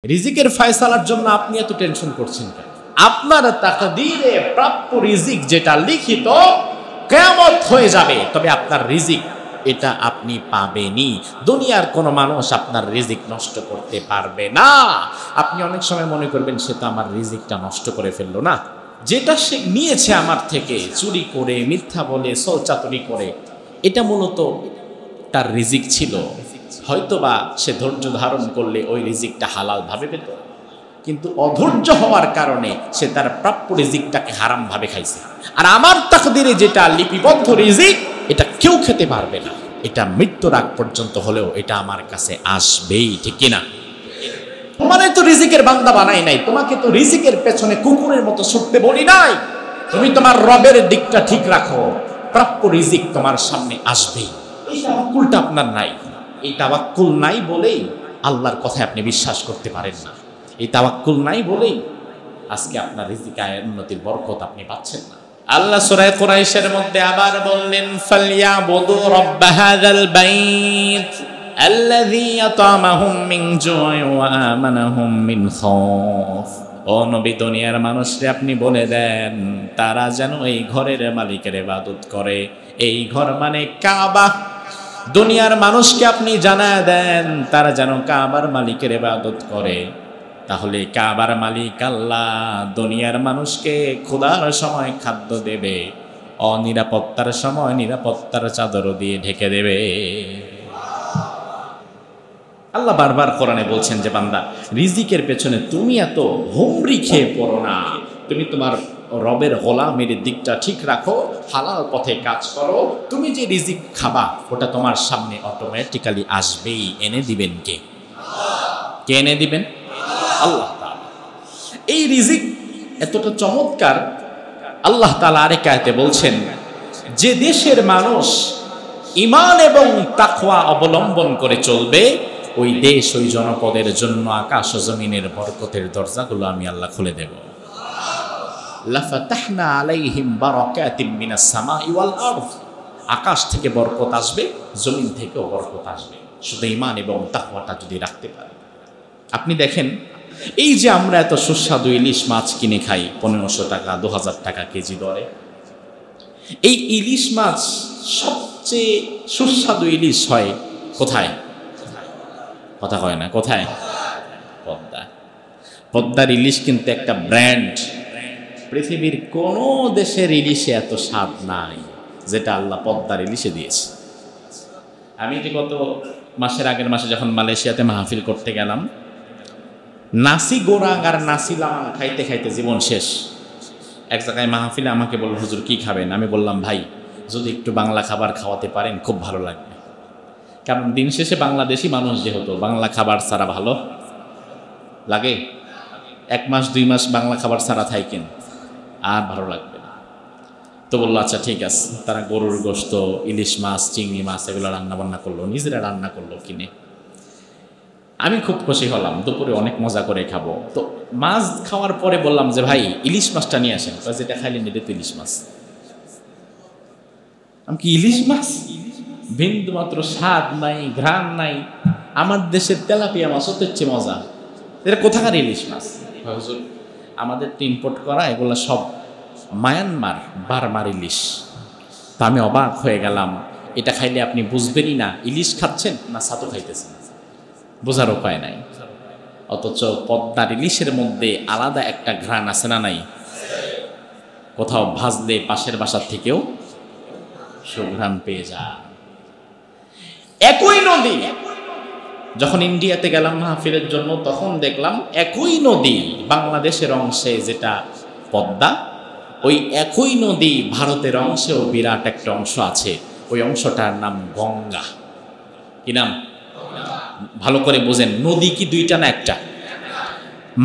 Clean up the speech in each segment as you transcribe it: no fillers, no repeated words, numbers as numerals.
রিজিকের ফয়সালার জন্য আপনি এত টেনশন করছেন কেন? আপনার তাকদীরে প্রাপ্য রিজিক যেটা লিখিত কিয়ামত হয়ে যাবে, তবে আপনার রিজিক এটা আপনি পাবেনই। দুনিয়ার কোনো মানুষ আপনার রিজিক নষ্ট করতে পারবে না। আপনি অনেক সময় মনে করবেন সে তো আমার রিজিকটা নষ্ট করে ফেললো না, যেটা সে নিয়েছে আমার থেকে চুরি করে, মিথ্যা বলে, ছলচাতুরি করে, এটা মূলত তার রিজিক ছিল। হয়তোবা সে ধৈর্য ধারণ করলে ওই রিজিকটা হালাল ভাবে পেত, কিন্তু অধৈর্য হওয়ার কারণে সে তার প্রাপ্য রিজিকটাকে হারাম ভাবে খাইছে। আর আমার তাকদীরে যেটা লিপিবদ্ধ রিজিক, এটা কেউ খেতে পারবে না। এটা মৃত্যুর আগ পর্যন্ত হলেও এটা আমার কাছে আসবেই, ঠিক কিনা? তোমার তো রিজিকের বান্দা বানাই নাই, তোমাকে তো রিজিকের পেছনে কুকুরের মতো ছুটতে বলি নাই। তুমি তোমার রবের দিকটা ঠিক রাখো, প্রাপ্য রিজিক তোমার সামনে আসবেই। এই তাওয়াক্কুলটা আপনার নাই। এই তাওয়াক্কুল নাই বলেই আল্লাহর কথায় আপনি বিশ্বাস করতে পারেন না। এই তাওয়াক্কুল নাই বলেই আজকে আপনার রিজিক আয়ের উন্নতির বরকত আপনি পাচ্ছেন না। আল্লাহ সূরা কুরাইশের মধ্যে আবার বললেন, ফালইয়াবুদু রাব্ব হাযাল বাইত আল্লাযী আতামাহুম মিন জু'in ওয়া আমানাহুম মিন খাউফ। ও নবী, দুনিয়ার মানুষকে আপনি বলে দেন তারা যেন এই ঘরের মালিকের ইবাদত করে। এই ঘর মানে কাবা। দুনিয়ার মানুষকে আপনি জানায় দেন তারা যেন কাবার মালিকের ইবাদত করে। তাহলে কাবার মালিক আল্লাহ দুনিয়ার মানুষকে ক্ষুধার সময় খাদ্য দেবে, অনিরাপত্তার সময় নিরাপত্তার চাদর দিয়ে ঢেকে দেবে। আল্লাহ বারবার কোরআনে বলছেন যে বান্দা, রিজিকের পেছনে তুমি এত হুমড়ি খেয়ে পড়ো না। তুমি তোমার রবের গোলামের দিকটা ঠিক রাখো, হালাল পথে কাজ করো। তুমি যে রিজিক খাবা ওটা তোমার সামনে অটোমেটিক্যালি আসবেই। এনে দিবেন কে? কে এনে দিবেন? আল্লাহ তাআলা। এই রিজিক এতটা চমৎকার, আল্লাহ তাআলা আরেক আয়াতে বলছেন, যে দেশের মানুষ ঈমান এবং তাকওয়া অবলম্বন করে চলবে, ওই দেশ, ওই জনপদের জন্য আকাশ ও জমিনের বরকতের দরজাগুলো আমি আল্লাহ খুলে দেব। লাফাতাহনা আলাইহিম বারাকাতিম মিনাস সামাই ওয়াল আরদ। আকাশ থেকে বরকত আসবে, জমিন থেকেও বরকত আসবে, শুধু ঈমান এবং তাকওয়াটা যদি রাখতে পারে। আপনি দেখেন, এই যে আমরা এত সুস্বাদু ইলিশ মাছ কিনে খাই 1500 টাকা 2000 টাকা কেজি দরে, এই ইলিশ মাছ সবচেয়ে সুস্বাদু ইলিশ হয় কোথায়? কথা কয় না, কোথায়? পদ্মা। পদ্মার ইলিশ কিন্তু একটা ব্র্যান্ড। পৃথিবীর কোনো দেশের ইলিশে এত স্বাদ নাই যেটা আল্লাহ পদ্মার ইলিশে দিয়েছে। আমি যে গত মাসের আগের মাসে যখন মালয়েশিয়াতে মাহফিল করতে গেলাম, নাসি গোরাং আর নাসি লাং খাইতে খাইতে জীবন শেষ। এক জায়গায় মাহফিলে আমাকে বলল, হুজুর কি খাবেন? আমি বললাম, ভাই যদি একটু বাংলা খাবার খাওয়াতে পারেন খুব ভালো লাগবে। কারণ দিন শেষে বাংলাদেশি মানুষ যেহেতু, বাংলা খাবার ছাড়া ভালো লাগে? 1 মাস 2 মাস বাংলা খাবার ছাড়া থাকেন, আর ভালো লাগবে না। তো বললো আচ্ছা ঠিক আছে। তারা গরুর গোশত, ইলিশ মাছ, চিংড়ি মাছ এগুলো রান্না বান্না করলো, নিজেরা রান্না করলো কিনে। আমি খুব খুশি হলাম, দুপুরে অনেক মজা করে খাবো। তো মাছ খাওয়ার পরে বললাম যে ভাই ইলিশ মাছটা নিয়ে আসেন। যেটা খাইলেন এটা তো ইলিশ মাছ। আমি কি ইলিশ মাছ? বিন্দু মাত্র স্বাদ নাই, ঘ্রাণ নাই। আমার দেশের তেলাপিয়া মাছ হচ্ছে মজা, এটা কোথাকার ইলিশ মাছ? হুজুর আমাদের তো ইম্পোর্ট করা, এগুলো সব মায়ানমার, বার্মার ইলিশ। তা আমি অবাক হয়ে গেলাম, এটা খাইলে আপনি বুঝবেনই না ইলিশ খাচ্ছেন না ছাতু খাইতেছেন, বোঝার উপায় নাই। অথচ পদ্মার ইলিশের মধ্যে আলাদা একটা ঘ্রাণ আছে না নাই? কোথাও ভাজলে পাশের বাসার থেকেও সুঘ্রাণ পেয়ে যায়। একই নদী, যখন ইন্ডিয়াতে গেলাম মাহফিলের জন্য, তখন দেখলাম একই নদী বাংলাদেশের অংশে যেটা পদ্মা, ওই একই নদী ভারতের অংশেও বিরাট একটা অংশ আছে। ওই অংশটার নাম গঙ্গা। কি নাম? ভালো করে বোঝেন, নদী কি দুইটা না একটা?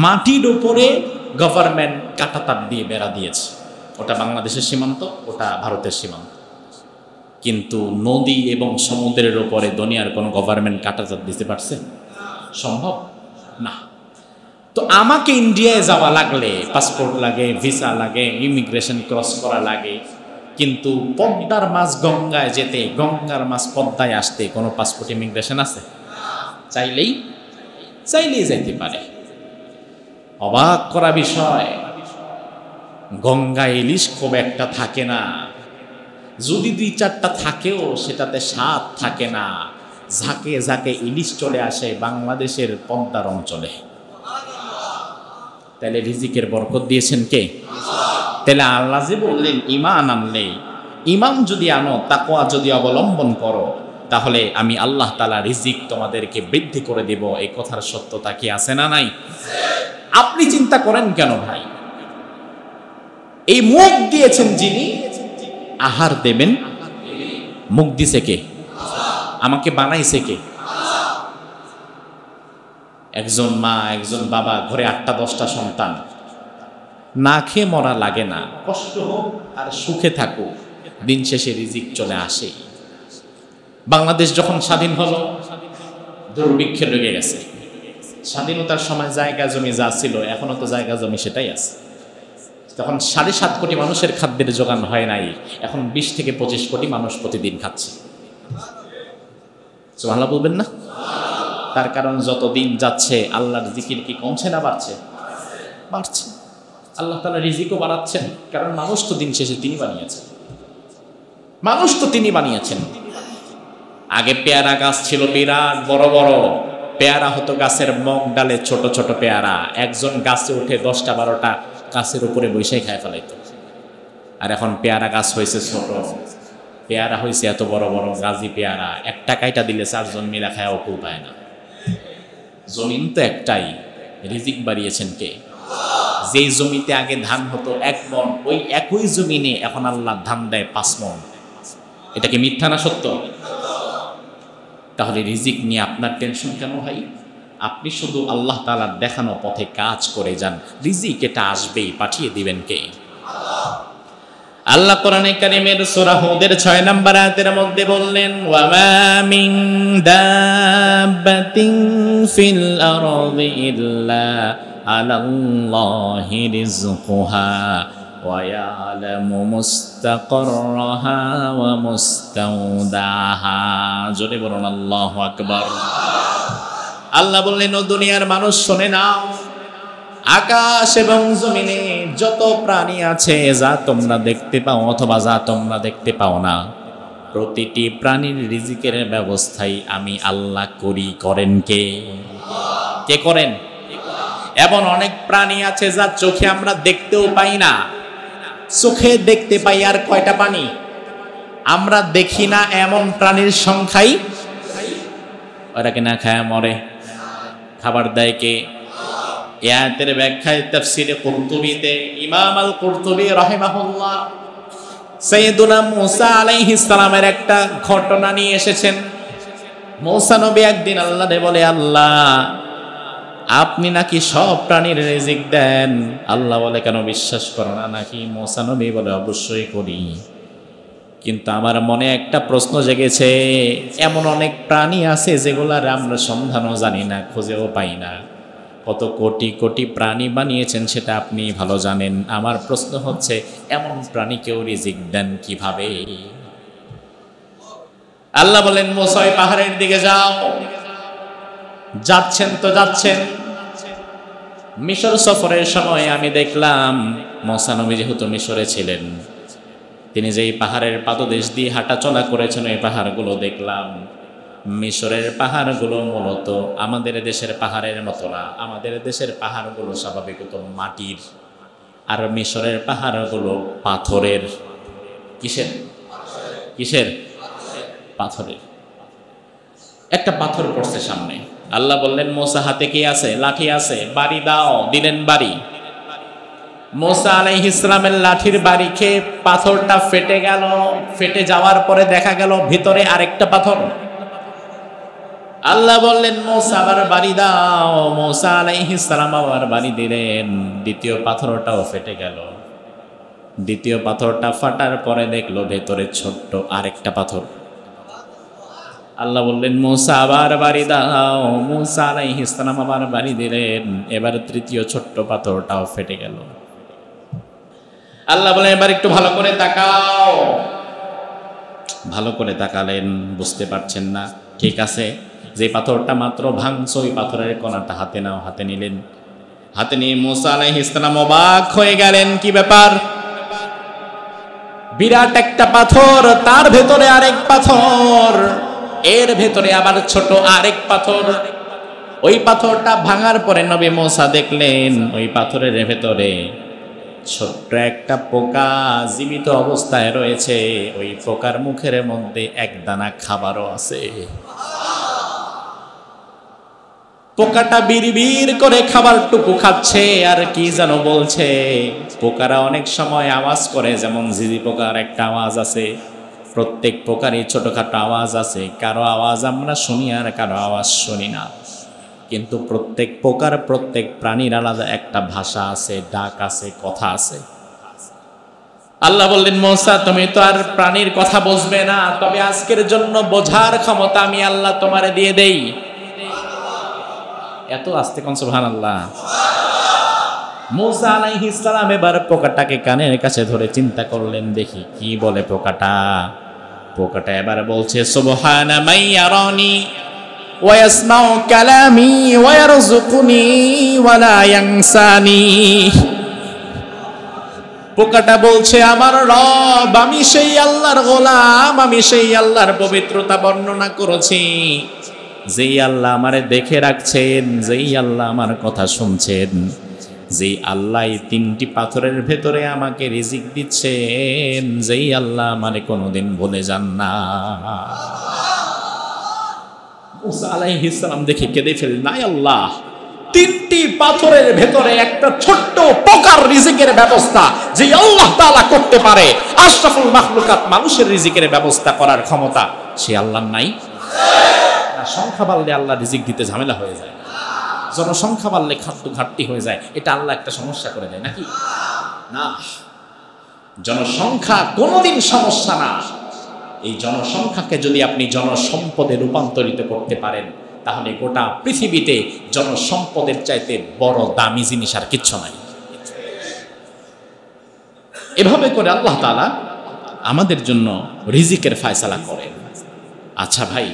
মাটির উপরে গভর্নমেন্ট কাঁটাতার দিয়ে বেড়া দিয়েছে, ওটা বাংলাদেশের সীমান্ত, ওটা ভারতের সীমান্ত। কিন্তু নদী এবং সমুদ্রের উপরে দুনিয়ার কোনো গভর্নমেন্ট কাঁটাতার দিতে পারছে? সম্ভব না। তো আমাকে ইন্ডিয়ায় যাওয়া লাগলে পাসপোর্ট লাগে, ভিসা লাগে, ইমিগ্রেশন ক্রস করা লাগে। কিন্তু পদ্মার মাছ গঙ্গায় যেতে, গঙ্গার মাছ পদ্মায় আসতে কোনো পাসপোর্ট ইমিগ্রেশন আছে? চাইলেই যাইতে পারে। অবাক করা বিষয়, গঙ্গা ইলিশ খুব একটা থাকে না, যদি 2-4টা থাকেও সেটাতে স্বাদ থাকে না। ঝাঁকে ঝাঁকে ইলিশ চলে আসে বাংলাদেশের পদ্মার অঞ্চলে। তাহলে রিজিকের বরকত দিয়েছেন কে? তাহলে আল্লাহ যে বললেন ঈমান আনলে, ঈমান যদি আনো, তাকওয়া যদি অবলম্বন করো, তাহলে আমি আল্লাহ তাআলা রিজিক তোমাদেরকে বৃদ্ধি করে দেব। এই কথার সত্যতা কি আছে না নাই? আপনি চিন্তা করেন কেন ভাই? এই মুখ দিয়েছেন যিনি, আহার দেবেন, মুখ দিছে কে? আমাকে বানাইছে কে? একজন মা, একজন বাবা, ঘরে 8টা-10টা সন্তান, না খেয়ে মরা লাগে না, কষ্ট হোক আর সুখে থাকুক, দিন শেষে রিজিক চলে আসে। বাংলাদেশ যখন স্বাধীন হলো, দুর্ভিক্ষে লেগে গেছে। স্বাধীনতার সময় জায়গা জমি যা ছিল, এখনো তো জায়গা জমি সেটাই আছে। তখন 7.5 কোটি মানুষের খাদ্যের যোগান হয় নাই, এখন 20 থেকে 25 কোটি মানুষ প্রতিদিন খাচ্ছে। সুবহানাল্লাহ বলবেন না? তার কারণ যত দিন যাচ্ছে আল্লাহর জিকির কি কমছে না বাড়ছে? বাড়ছে। আল্লাহ তাআলা রিজিকও বাড়াচ্ছেন, কারণ মানুষ তো দিন শেষে তিনি বানিয়েছেন। মানুষ তো তিনি বানিয়েছেন। আগে পেয়ারা গাছ ছিল বিরাট বড় বড়, পেয়ারা হতো গাছের মগ ডালে, ছোট ছোট পেয়ারা, একজন গাছে উঠে 10টা-12টা গাছের উপরে বসে খায় ফেলাইত। আর এখন পেয়ারা গাছ হয়েছে ছোট, পেয়ারা হয়েছে এত বড় বড় গাজী পেয়ারা, একটা কাইটা দিলে 4 জন মিলা খায় অকুল পায় না। জমিন তো একটাই, রিজিক বাড়িয়েছেন কে? যেই জমিতে আগে ধান হতো 1 মণ, ওই একই জমিনে এখন আল্লাহ ধান দেয় 5 মণ। এটা কি মিথ্যা না সত্য? তাহলে রিজিক নিয়ে আপনার টেনশন কেন ভাই? আপনি শুধু আল্লাহ তাআলার দেখানো পথে কাজ করে যান, রিজিক এটা আসবেই, পাঠিয়ে দিবেন কে? আল্লাহ কোরআনে কারীমের সূরা হুদের 6 নম্বর আয়াতের মধ্যে বললেন, ওয়া মা মিন দাব্বাতিন ফিল আরদি ইল্লা আলাল্লাহি রিজকুহা ওয়া ইয়ালামু মুস্তাকাররাহা ওয়া মুস্তাওদাহা। জোরে বলুন আল্লাহু আকবার। আল্লাহ বললেন, ও দুনিয়ার মানুষ শোনে নাও, আকাশ এবং জমিনে যত প্রাণী আছে, যা তোমরা দেখতে পাও অথবা যা তোমরা দেখতে পাও না, প্রতিটি প্রাণীর রিজিকের ব্যবস্থাই আমি আল্লাহ করি। করেন কে? কে করেন? এমন অনেক প্রাণী আছে যা চোখে আমরা দেখতেও পাই না। চোখে দেখতে পাই আর কয়টা প্রাণী? আমরা দেখি না এমন প্রাণীর সংখ্যাই। ওরা কি না খায় মরে? খাবার দেয় কে? এই আয়াতের ব্যাখ্যায় তাফসীরে কুরতুবীতে ইমাম আল কুরতুবী রাহিমাহুল্লাহ সাইয়্যিদুনা মূসা আলাইহিস সালামের একটা ঘটনা নিয়ে এসেছেন। মূসা নবী একদিন আল্লাহরে বলে, আল্লাহ আপনি নাকি সব প্রাণীর রিজিক দেন। আল্লাহ বলে, কেন বিশ্বাস করো না নাকি? মূসা নবী বলে, অবশ্যই করি, কিন্তু আমার মনে একটা প্রশ্ন জেগেছে, এমন অনেক প্রাণী আছে যেগুলার আমরা সন্ধানও জানি না, খুঁজেও পাই না। কত কোটি কোটি প্রাণী বানিয়েছেন সেটা আপনি ভালো জানেন। আমার প্রশ্ন হচ্ছে, এমন প্রাণীকেও রিজিক দেন কিভাবে? আল্লাহ বলেন, মূসা পাহাড়ের দিকে যাও। যাচ্ছেন তো যাচ্ছেন। মিশর সফরের সময় আমি দেখলাম, মূসা নবী যেহেতু মিশরে ছিলেন, তিনি যেই পাহাড়ের পাদদেশ দিয়ে হাঁটা চলা করেছেন, ওই পাহাড়গুলো দেখলাম। মিশরের পাহাড়গুলো মূলত আমাদের দেশের পাহাড়ের মতো না। আমাদের দেশের পাহাড়গুলো স্বাভাবিকত মাটির, আর মিশরের পাহাড়গুলো পাথরের। কিসের? কিসের? পাথরের। একটা পাথর পড়ছে সামনে। আল্লাহ বললেন, মূসা হাতে কি আছে? লাঠি আছে, বাড়ি দাও। দিলেন বাড়ি। মূসা আলাইহিস সালামের লাঠির বাড়ি খেয়ে পাথরটা ফেটে গেল। ফেটে যাওয়ার পরে দেখা গেল ভিতরে আরেকটা পাথর। আল্লাহ বললেন, মূসা আবার বাড়ি দাও। মূসা আলাইহিস সালাম আবার বাড়ি দিলেন। দ্বিতীয় পাথরটাও ফেটে গেল। দ্বিতীয় পাথরটা ফাটার পরে দেখলো ভেতরে ছোট্ট আরেকটা পাথর। আল্লাহ বললেন, মূসা আবার বাড়ি দাও। মূসা আলাইহিস সালাম আবার বাড়ি দিলেন। এবার তৃতীয় ছোট্ট পাথরটাও ফেটে গেল। আল্লাহ বলেন, এবার একটু ভালো করে তাকাও। ভালো করে তাকালেন, বুঝতে পারছেন না। ঠিক আছে, যে পাথরটা মাত্র ভাঙছো, ওই পাথরের কণাটা হাতে নাও। হাতে নিলেন। হাতে নিয়ে মুসা আলাইহিস সালাম অবাক হয়ে গেলেন, কি ব্যাপার? বিরাট একটা পাথর, তার ভেতরে আরেক পাথর, এর ভেতরে আবার ছোট আরেক পাথর। ওই পাথরটা ভাঙার পরে নবী মুসা দেখলেন ওই পাথরের ভেতরে ছোট্ট একটা পোকা জীবিত অবস্থায় রয়েছে। ওই পোকার মুখের মধ্যে এক দানা খাবারও আছে। পোকাটা বিড়বিড় করে খাবারটুকু খাচ্ছে আর কি যেন বলছে। পোকারা অনেক সময় আওয়াজ করে, যেমন ঝিঝি পোকার একটা আওয়াজ আছে, প্রত্যেক পোকারই ছোটখাটো আওয়াজ আছে। কারো আওয়াজ আমরা শুনি আর কারো আওয়াজ শুনি না, কিন্তু প্রত্যেক পোকার, প্রত্যেক প্রাণীর আলাদা একটা ভাষা আছে, ডাক আছে, কথা আছে। আল্লাহ বললেন, মুসা তুমি তো আর প্রাণীর কথা বুঝবে না, তবে আজকের জন্য বোঝার ক্ষমতা আমি আল্লাহ তোমারে দিয়ে দেই। এত আস্তে কোন সুবহানাল্লাহ। মুসা আলাইহিস সালাম এবার পোকাটাকে কানের কাছে ধরে চিন্তা করলেন, দেখি কি বলে পোকাটা। পোকাটা এবার বলছে, সুবহানা মান ইয়ারানি ওয়া ইয়াসমাউ কালামি ওয়া ইয়ারযুকুনি ওয়া লা ইয়ানসানি। পোকাটা বলছে, আমার রব, আমি সেই আল্লাহর গোলাম, আমি সেই আল্লাহর পবিত্রতা বর্ণনা করেছি, যেই আল্লাহ আমারে দেখে রাখছেন, যেই আল্লাহ আমার কথা শুনছেন, যেই আল্লাহ এই তিনটি পাথরের ভেতরে আমাকে রিজিক দিচ্ছেন, যেই আল্লাহ আমারে কোনোদিন ভুলে যান না। মুসা আলাইহিস সালাম দেখে কেঁদে ফেললেন, আয় আল্লাহ, তিনটি পাথরের ভেতরে একটা ছোট্ট পোকার রিজিকের ব্যবস্থা যে আল্লাহ তাআলা করতে পারে, আশরাফুল মাখলুকাত মানুষের রিজিকের ব্যবস্থা করার ক্ষমতা সে আল্লাহর নাই? সংখ্যা বাড়লে আল্লাহ রিজিক দিতে ঝামেলা হয়ে যায়, জনসংখ্যা বাড়লে খাদ্য ঘাটতি হয়ে যায়, এটা আল্লাহ একটা সমস্যা করে দেয় নাকি? না, জনসংখ্যা কোনোদিন সমস্যা না। এই জনসংখ্যাকে যদি আপনি জনসম্পদে রূপান্তরিত করতে পারেন, তাহলে গোটা পৃথিবীতে জনসম্পদের চাইতে বড় দামি জিনিস আর কিচ্ছু নাই। এভাবে করে আল্লাহ তাআলা আমাদের জন্য রিজিকের ফয়সালা করেন। আচ্ছা ভাই,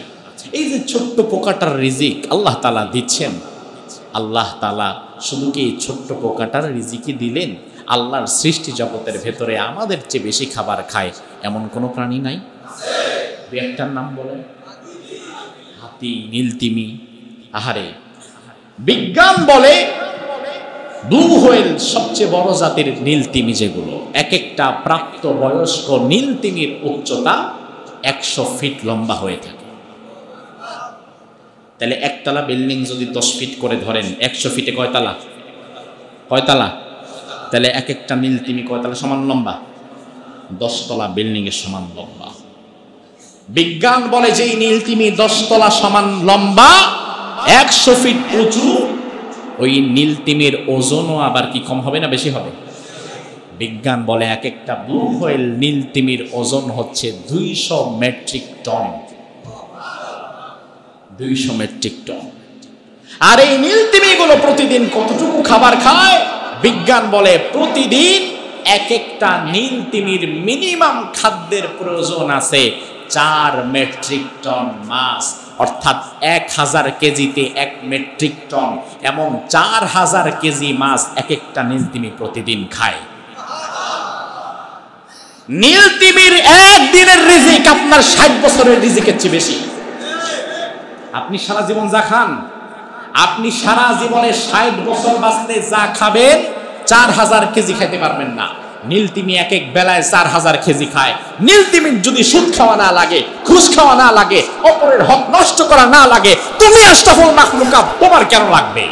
এই যে ছোট্ট পোকাটার রিজিক আল্লাহ তাআলা দিচ্ছেন, আল্লাহ তাআলা শুধু কি এই ছোট্ট পোকাটার রিজিকই দিলেন? আল্লাহর সৃষ্টি জগতের ভেতরে আমাদের চেয়ে বেশি খাবার খায় এমন কোনো প্রাণী নাই? দু একটার নাম বলেন। হাতি, নীলতিমি। আহারে, বিজ্ঞান বলে ব্লু হোয়েল সবচেয়ে বড় জাতির নীলতিমি, যেগুলো এক একটা প্রাপ্ত বয়স্ক নীলতিমির উচ্চতা 100 ফিট লম্বা হয়ে থাকে। তাহলে একতলা বিল্ডিং যদি 10 ফিট করে ধরেন, 100 ফিটে কয়তলা? কয়তলা? তাহলে এক একটা নীলতিমি কয়তলা সমান লম্বা? 10 তলা বিল্ডিং এর সমান লম্বা। বিজ্ঞান বলে যে নীলতিমি 10 তলা সমান লম্বা, 100 ফিট উঁচু, ওই নীলতিমির ওজনও আবার কি কম হবে না বেশি হবে? বিজ্ঞান বলে এক একটা ব্লু হোয়েল নীলতিমির ওজন হচ্ছে 200 মেট্রিক টন। 200 metric ton. আর এই নীলতিমিগুলো প্রতিদিন কতটুকু খাবার খায়? বিজ্ঞান বলে প্রতিদিন এক একটা নীলতিমির মিনিমাম খাদ্যের প্রয়োজন আছে 4 মেট্রিক টন মাছ, অর্থাৎ 1000 কেজিতে 1 মেট্রিক টন, এমন 4000 কেজি মাছ এক একটা নীলতিমি প্রতিদিন খায়। নীলতিমির একদিনের রিজিক আপনার 60 বছরের রিজিকের চেয়ে বেশি। আপনি সারা জীবন যা খান, আপনি সারা জীবনে 60 বছর বাঁচতে যা খাবেন 4000 কেজি খাইতে পারবেন না। নীলতিমি এক এক বেলায় 4000 কেজি খায়। নীলতিমির যদি সুদ খাওয়া না লাগে, ঘুষ খাওয়া না লাগে, অপরের হক নষ্ট করা না লাগে, তুমি আশরাফুল মাখলুকাত তোমার কেন লাগবে?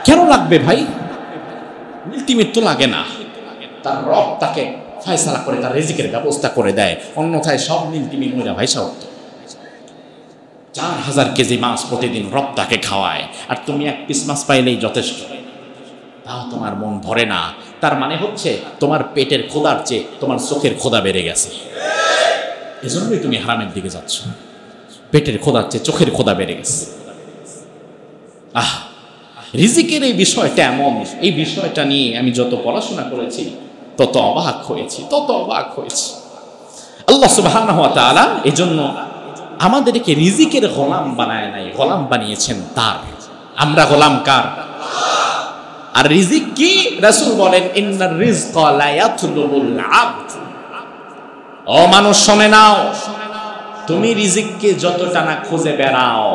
কেন লাগবে ভাই? নীলতিমির তো লাগে না, তার রব তাকে ফয়সালা করে তার রিজিকের ব্যবস্থা করে দেয়। অন্যথায় সব নীলতিমি মইরা ভাইসা উঠত। 4000 কেজি মাছ প্রতিদিন রব তাকে খাওয়ায়, আর তুমি 1 পিস মাছ পাইলেই যথেষ্ট, তাও তোমার মন ভরে না। তার মানে হচ্ছে তোমার পেটের খোদার চেয়ে তোমার চোখের খোদা বেড়ে গেছে, এজন্যই তুমি হারামের দিকে যাচ্ছ। পেটের খোদার চেয়ে চোখের খোদা বেড়ে গেছে। রিজিকের এই বিষয়টা এমন, এই বিষয়টা নিয়ে আমি যত পড়াশোনা করেছি তত অবাক হয়েছি, আল্লাহ সুবহানাহু ওয়া তাআলা এজন্য আমাদেরকে রিজিকের গোলাম বানায় নাই, গোলাম বানিয়েছেন তার। আমরা গোলাম কার? আর রিজিক কি? রাসূল বলেন ইন্নার রিজকা লা ইয়াতলুবুল আবদ। ও মানুষ শুনে নাও, তুমি রিজিককে যতটা না খুঁজে বেড়াও,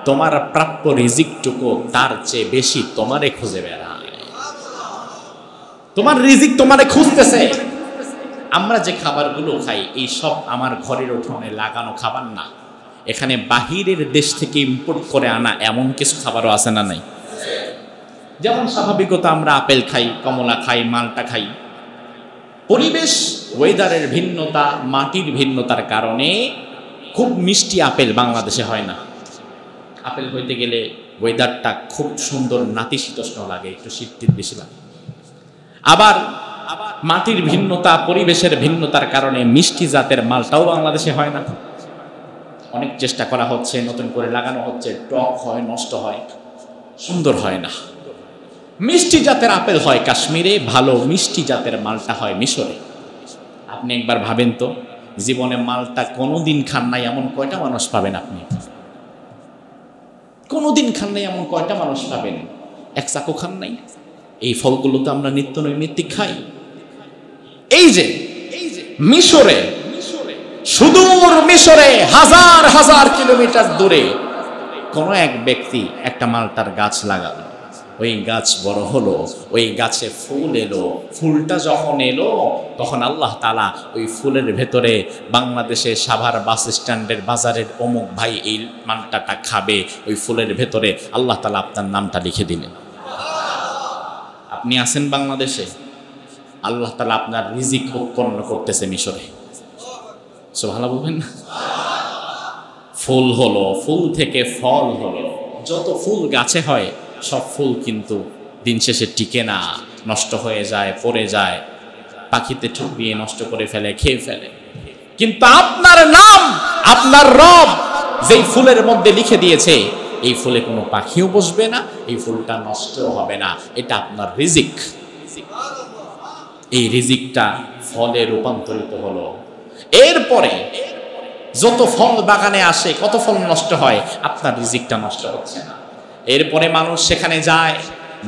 তোমার প্রাপ্য রিজিকটুকু তার চেয়ে বেশি তোমারে খুঁজে বেড়ায়। তোমার রিজিক তোমারে খুঁজতেছে। আমরা যে খাবারগুলো খাই এই সব আমার ঘরের উঠোনে লাগানো খাবার না, এখানে বাহিরের দেশ থেকে ইম্পোর্ট করে আনা এমন কিছু খাবারও আছে না নাই? যেমন স্বাভাবিকতা আমরা আপেল খাই, কমলা খাই, মালটা খাই। পরিবেশ, ওয়েদারের ভিন্নতা, মাটির ভিন্নতার কারণে খুব মিষ্টি আপেল বাংলাদেশে হয় না। আপেল হইতে গেলে ওয়েদারটা খুব সুন্দর, নাতিশীতোষ্ণ লাগে, একটু শীত বেশি লাগে। আবার মাটির ভিন্নতা, পরিবেশের ভিন্নতার কারণে মিষ্টি জাতের মালটাও বাংলাদেশে হয় না। অনেক চেষ্টা করা হচ্ছে, নতুন করে লাগানো হচ্ছে, টক হয়, নষ্ট হয়, সুন্দর হয় না। মিষ্টি জাতের আপেল হয় কাশ্মীরে, ভালো মিষ্টি জাতের মালটা হয় মিশরে। আপনি একবার ভাবেন তো, জীবনে মালটা কোনোদিন খান নাই এমন কয়টা মানুষ পাবেন? আপনি কোনোদিন খান নাই এমন কয়টা মানুষ পাবেন? এক চাকু খান নাই। এই ফলগুলো তো আমরা নিত্য নৈমিত্তিক খাই। এই যে মিশরে, সুদূর মিশরে হাজার হাজার কিলোমিটার দূরে কোনো এক ব্যক্তি একটা মালটার গাছ লাগালো। ওই গাছ বড় হলো, ওই গাছে ফুল এলো। ফুলটা যখন এলো তখন আল্লাহ তাআলা ওই ফুলের ভেতরে বাংলাদেশে সাভার বাস স্ট্যান্ডের বাজারের অমুক ভাই এই মালটাটা খাবে, ওই ফুলের ভেতরে আল্লাহ তাআলা আপনার নামটা লিখে দিলেন। আপনি আছেন বাংলাদেশে, আল্লাহ তাআলা আপনার রিজিক উৎপন্ন করতেছে মিশরে। সুবহানাল্লাহ বলবেন না? ফুল হলো, ফুল থেকে ফল হলো। যত ফুল গাছে হয় সব ফুল কিন্তু দিন শেষে টিকে না, নষ্ট হয়ে যায়, পড়ে যায়, পাখিতে ঠুকরিয়ে নষ্ট করে ফেলে, খেয়ে ফেলে। কিন্তু আপনার নাম, আপনার রব যেই ফুলের মধ্যে লিখে দিয়েছে, এই ফুলে কোনো পাখিও বসবে না, এই ফুলটা নষ্ট হবে না। এটা আপনার রিজিক। এই রিজিকটা ফলে রূপান্তরিত হলো। এরপরে যত ফল বাগানে আসে, কত ফল নষ্ট হয়, আপনার রিজিকটা নষ্ট হচ্ছে না। এরপরে মানুষ সেখানে যায়,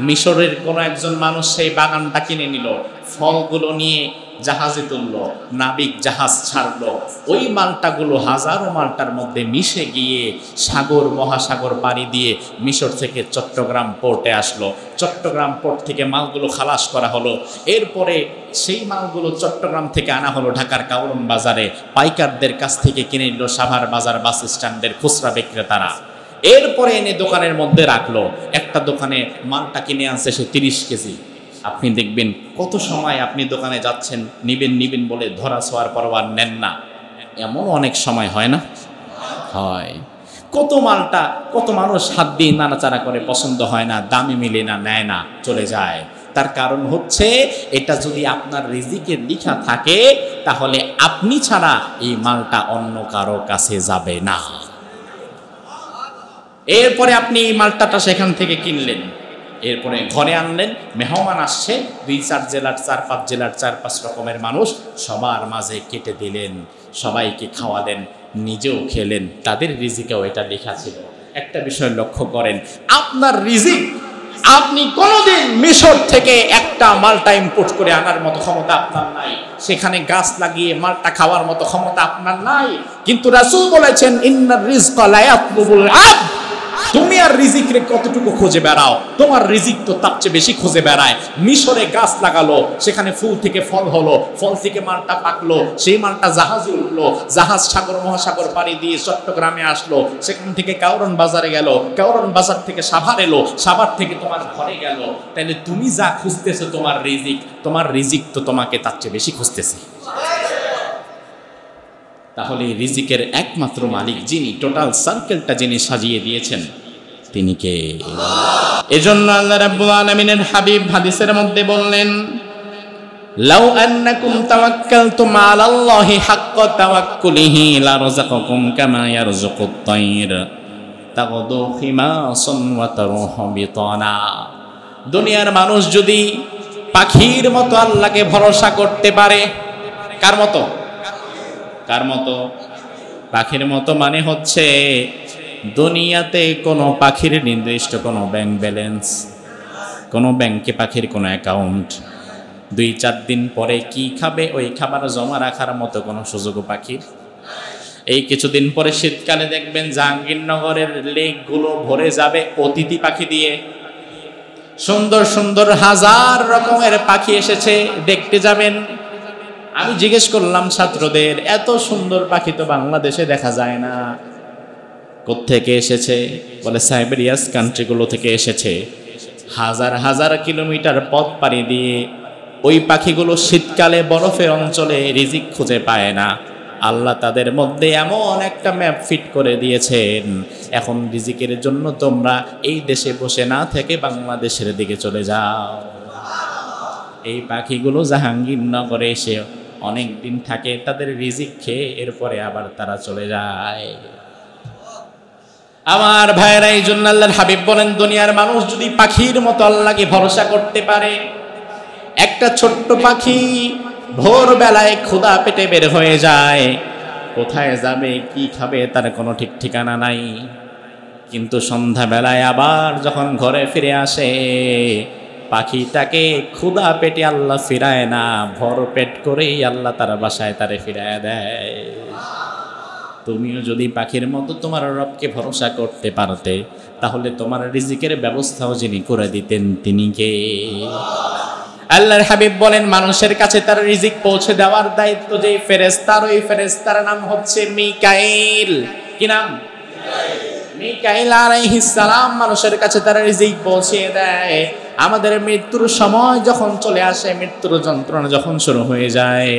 মিশরের কোনো একজন মানুষ সেই বাগানটা কিনে নিল, ফলগুলো নিয়ে জাহাজে তুললো, নাবিক জাহাজ ছাড়লো। ওই মালটাগুলো হাজারো মালটার মধ্যে মিশে গিয়ে সাগর মহাসাগর পাড়ি দিয়ে মিশর থেকে চট্টগ্রাম পোর্টে আসলো। চট্টগ্রাম পোর্ট থেকে মালগুলো খালাস করা হলো। এরপরে সেই মালগুলো চট্টগ্রাম থেকে আনা হলো ঢাকার কাউরন বাজারে, পাইকারদের কাছ থেকে কিনে নিল সাভার বাজার বাস স্ট্যান্ডের খুচরা বিক্রেতারা। এরপরে এনে দোকানের মধ্যে রাখলো। একটা দোকানে মালটা কিনে আনছে সে 30 কেজি। আপনি দেখবেন কত সময় আপনি দোকানে যাচ্ছেন, নিবেন বলে ধরা ছোঁয়ার পরোয়া নেন না। এমন অনেক সময় হয় না? হয়। কত মালটা, কত মানুষ হাত দিয়ে নাড়াচাড়া করে, পছন্দ হয় না, দামে মিলে না, নেয় না, চলে যায়। তার কারণ হচ্ছে এটা যদি আপনার রিজিকের লিখা থাকে তাহলে আপনি ছাড়া এই মালটা অন্য কারো কাছে যাবে না। এরপরে আপনি এই মালটাটা সেখান থেকে কিনলেন, এরপরে ঘরে আনলেন, মেহমান আসছে, 2-4 জেলার, 4-5 জেলার 4-5 রকমের মানুষ, সবার মাঝে কেটে দিলেন, সবাইকে খাওয়ালেন, নিজেও খেলেন। তাদের রিজিকেও এটা লেখা ছিল। একটা বিষয় লক্ষ্য করেন, আপনার রিজিক আপনি কোনোদিন মিশর থেকে একটা মালটা ইম্পোর্ট করে আনার মতো ক্ষমতা আপনার নাই, সেখানে গাছ লাগিয়ে মালটা খাওয়ার মতো ক্ষমতা আপনার নাই। কিন্তু রাসূল বলেছেন ইন্নার রিজকা লা ইয়াতলুবুল আবদ। তুমি আর রিজিকরে কতটুকু খুঁজে বেড়াও, তোমার রিজিক তো তার চেয়ে বেশি খুঁজে বেড়ায়। মিশরে গাছ লাগালো, সেখানে ফুল থেকে ফল হলো, ফল থেকে মালটা পাকলো, সেই মালটা জাহাজে উঠলো, জাহাজ সাগর মহাসাগর পাড়ি দিয়ে চট্টগ্রামে আসলো, সেখান থেকে কাউরন বাজারে গেল, কাউরন বাজার থেকে সাভার এলো, সাভার থেকে তোমার ঘরে গেল। তাহলে তুমি যা খুঁজতেছো তোমার রিজিক তো তোমাকে তার চেয়ে বেশি খুঁজতেছে। তাহলে রিজিকের একমাত্র মালিক যিনি, টোটাল সার্কেলটা যিনি সাজিয়ে দিয়েছেন, তিনি কে? এজন্য আল্লাহ রাব্বুল আলামিনের হাবিব হাদিসের মধ্যে বললেন, লাউ আন্নাকুম তাওয়াক্কালতুম আলাল্লাহি হাক্কা তাওয়াক্কুলিহি লারাযাকাকুম কামা ইয়ারযুকুত তায়র তাগদু খিমাসান ওয়া তারুহু বিতানা। দুনিয়ার মানুষ যদি পাখির মতো আল্লাহকে ভরসা করতে পারে, কার মতো? কার মতো? পাখির মতো মানে হচ্ছে দুনিয়াতে কোনো পাখির নির্দিষ্ট কোনো ব্যাংক ব্যালেন্স কোনো ব্যাংকে পাখির কোনো অ্যাকাউন্ট, 2-4 দিন পরে কি খাবে ওই খাবার জমা রাখার মতো কোনো সুযোগও পাখির। এই কিছুদিন পরে শীতকালে দেখবেন জাহাঙ্গীরনগরের লেকগুলো ভরে যাবে অতিথি পাখি দিয়ে। সুন্দর সুন্দর হাজার রকমের পাখি এসেছে, দেখতে যাবেন। আমি জিজ্ঞেস করলাম ছাত্রদের, এত সুন্দর পাখি তো বাংলাদেশে দেখা যায় না, কোত্থেকে এসেছে? বলে সাইবেরিয়াস কান্ট্রিগুলো থেকে এসেছে। হাজার হাজার কিলোমিটার পথ পাড়ি দিয়ে ওই পাখিগুলো শীতকালে বরফের অঞ্চলে রিজিক খুঁজে পায় না। আল্লাহ তাদের মধ্যে এমন একটা ম্যাপ ফিট করে দিয়েছেন, এখন রিজিকের জন্য তোমরা এই দেশে বসে না থেকে বাংলাদেশের দিকে চলে যাও। এই পাখিগুলো জাহাঙ্গীরনগরে এসে অনেক দিন থাকে, তাদের রিজিক খেয়ে এরপরে আবার তারা চলে যায়। আমার ভাইয়েরা, এই জন্য আল্লাহর হাবিব বলেন, দুনিয়ার মানুষ যদি পাখির মতো আল্লাহকে ভরসা করতে পারে, একটা ছোট্ট পাখি ভোরবেলায় ক্ষুধা পেটে বের হয়ে যায়, কোথায় যাবে কি খাবে তার কোনো ঠিক ঠিকানা নাই, কিন্তু সন্ধ্যাবেলায় আবার যখন ঘরে ফিরে আসে, পাখিটাকে ক্ষুধা পেটে আল্লাহ ফিরায় না, ভর পেট করেই আল্লাহ তার বাসায় তারে ফিরায় দেয়। তুমিও যদি পাখির মতো তোমার রবকে ভরসা করতে পারতে, তাহলে তোমার রিজিকের ব্যবস্থাও যিনি করে দিতেন তিনি কে? আল্লাহর হাবিব বলেন, মানুষের কাছে তার রিজিক পৌঁছে দেওয়ার দায়িত্ব যে ফেরেশতার, ওই ফেরেশতার নাম হচ্ছে মিকাইল। কি নাম? মিকাইল আলাইহিস সালাম মানুষের কাছে তার রিজিক পৌঁছে দেয়। আমাদের মৃত্যুর সময় যখন চলে আসে, মৃত্যুর যন্ত্রণা যখন শুরু হয়ে যায়,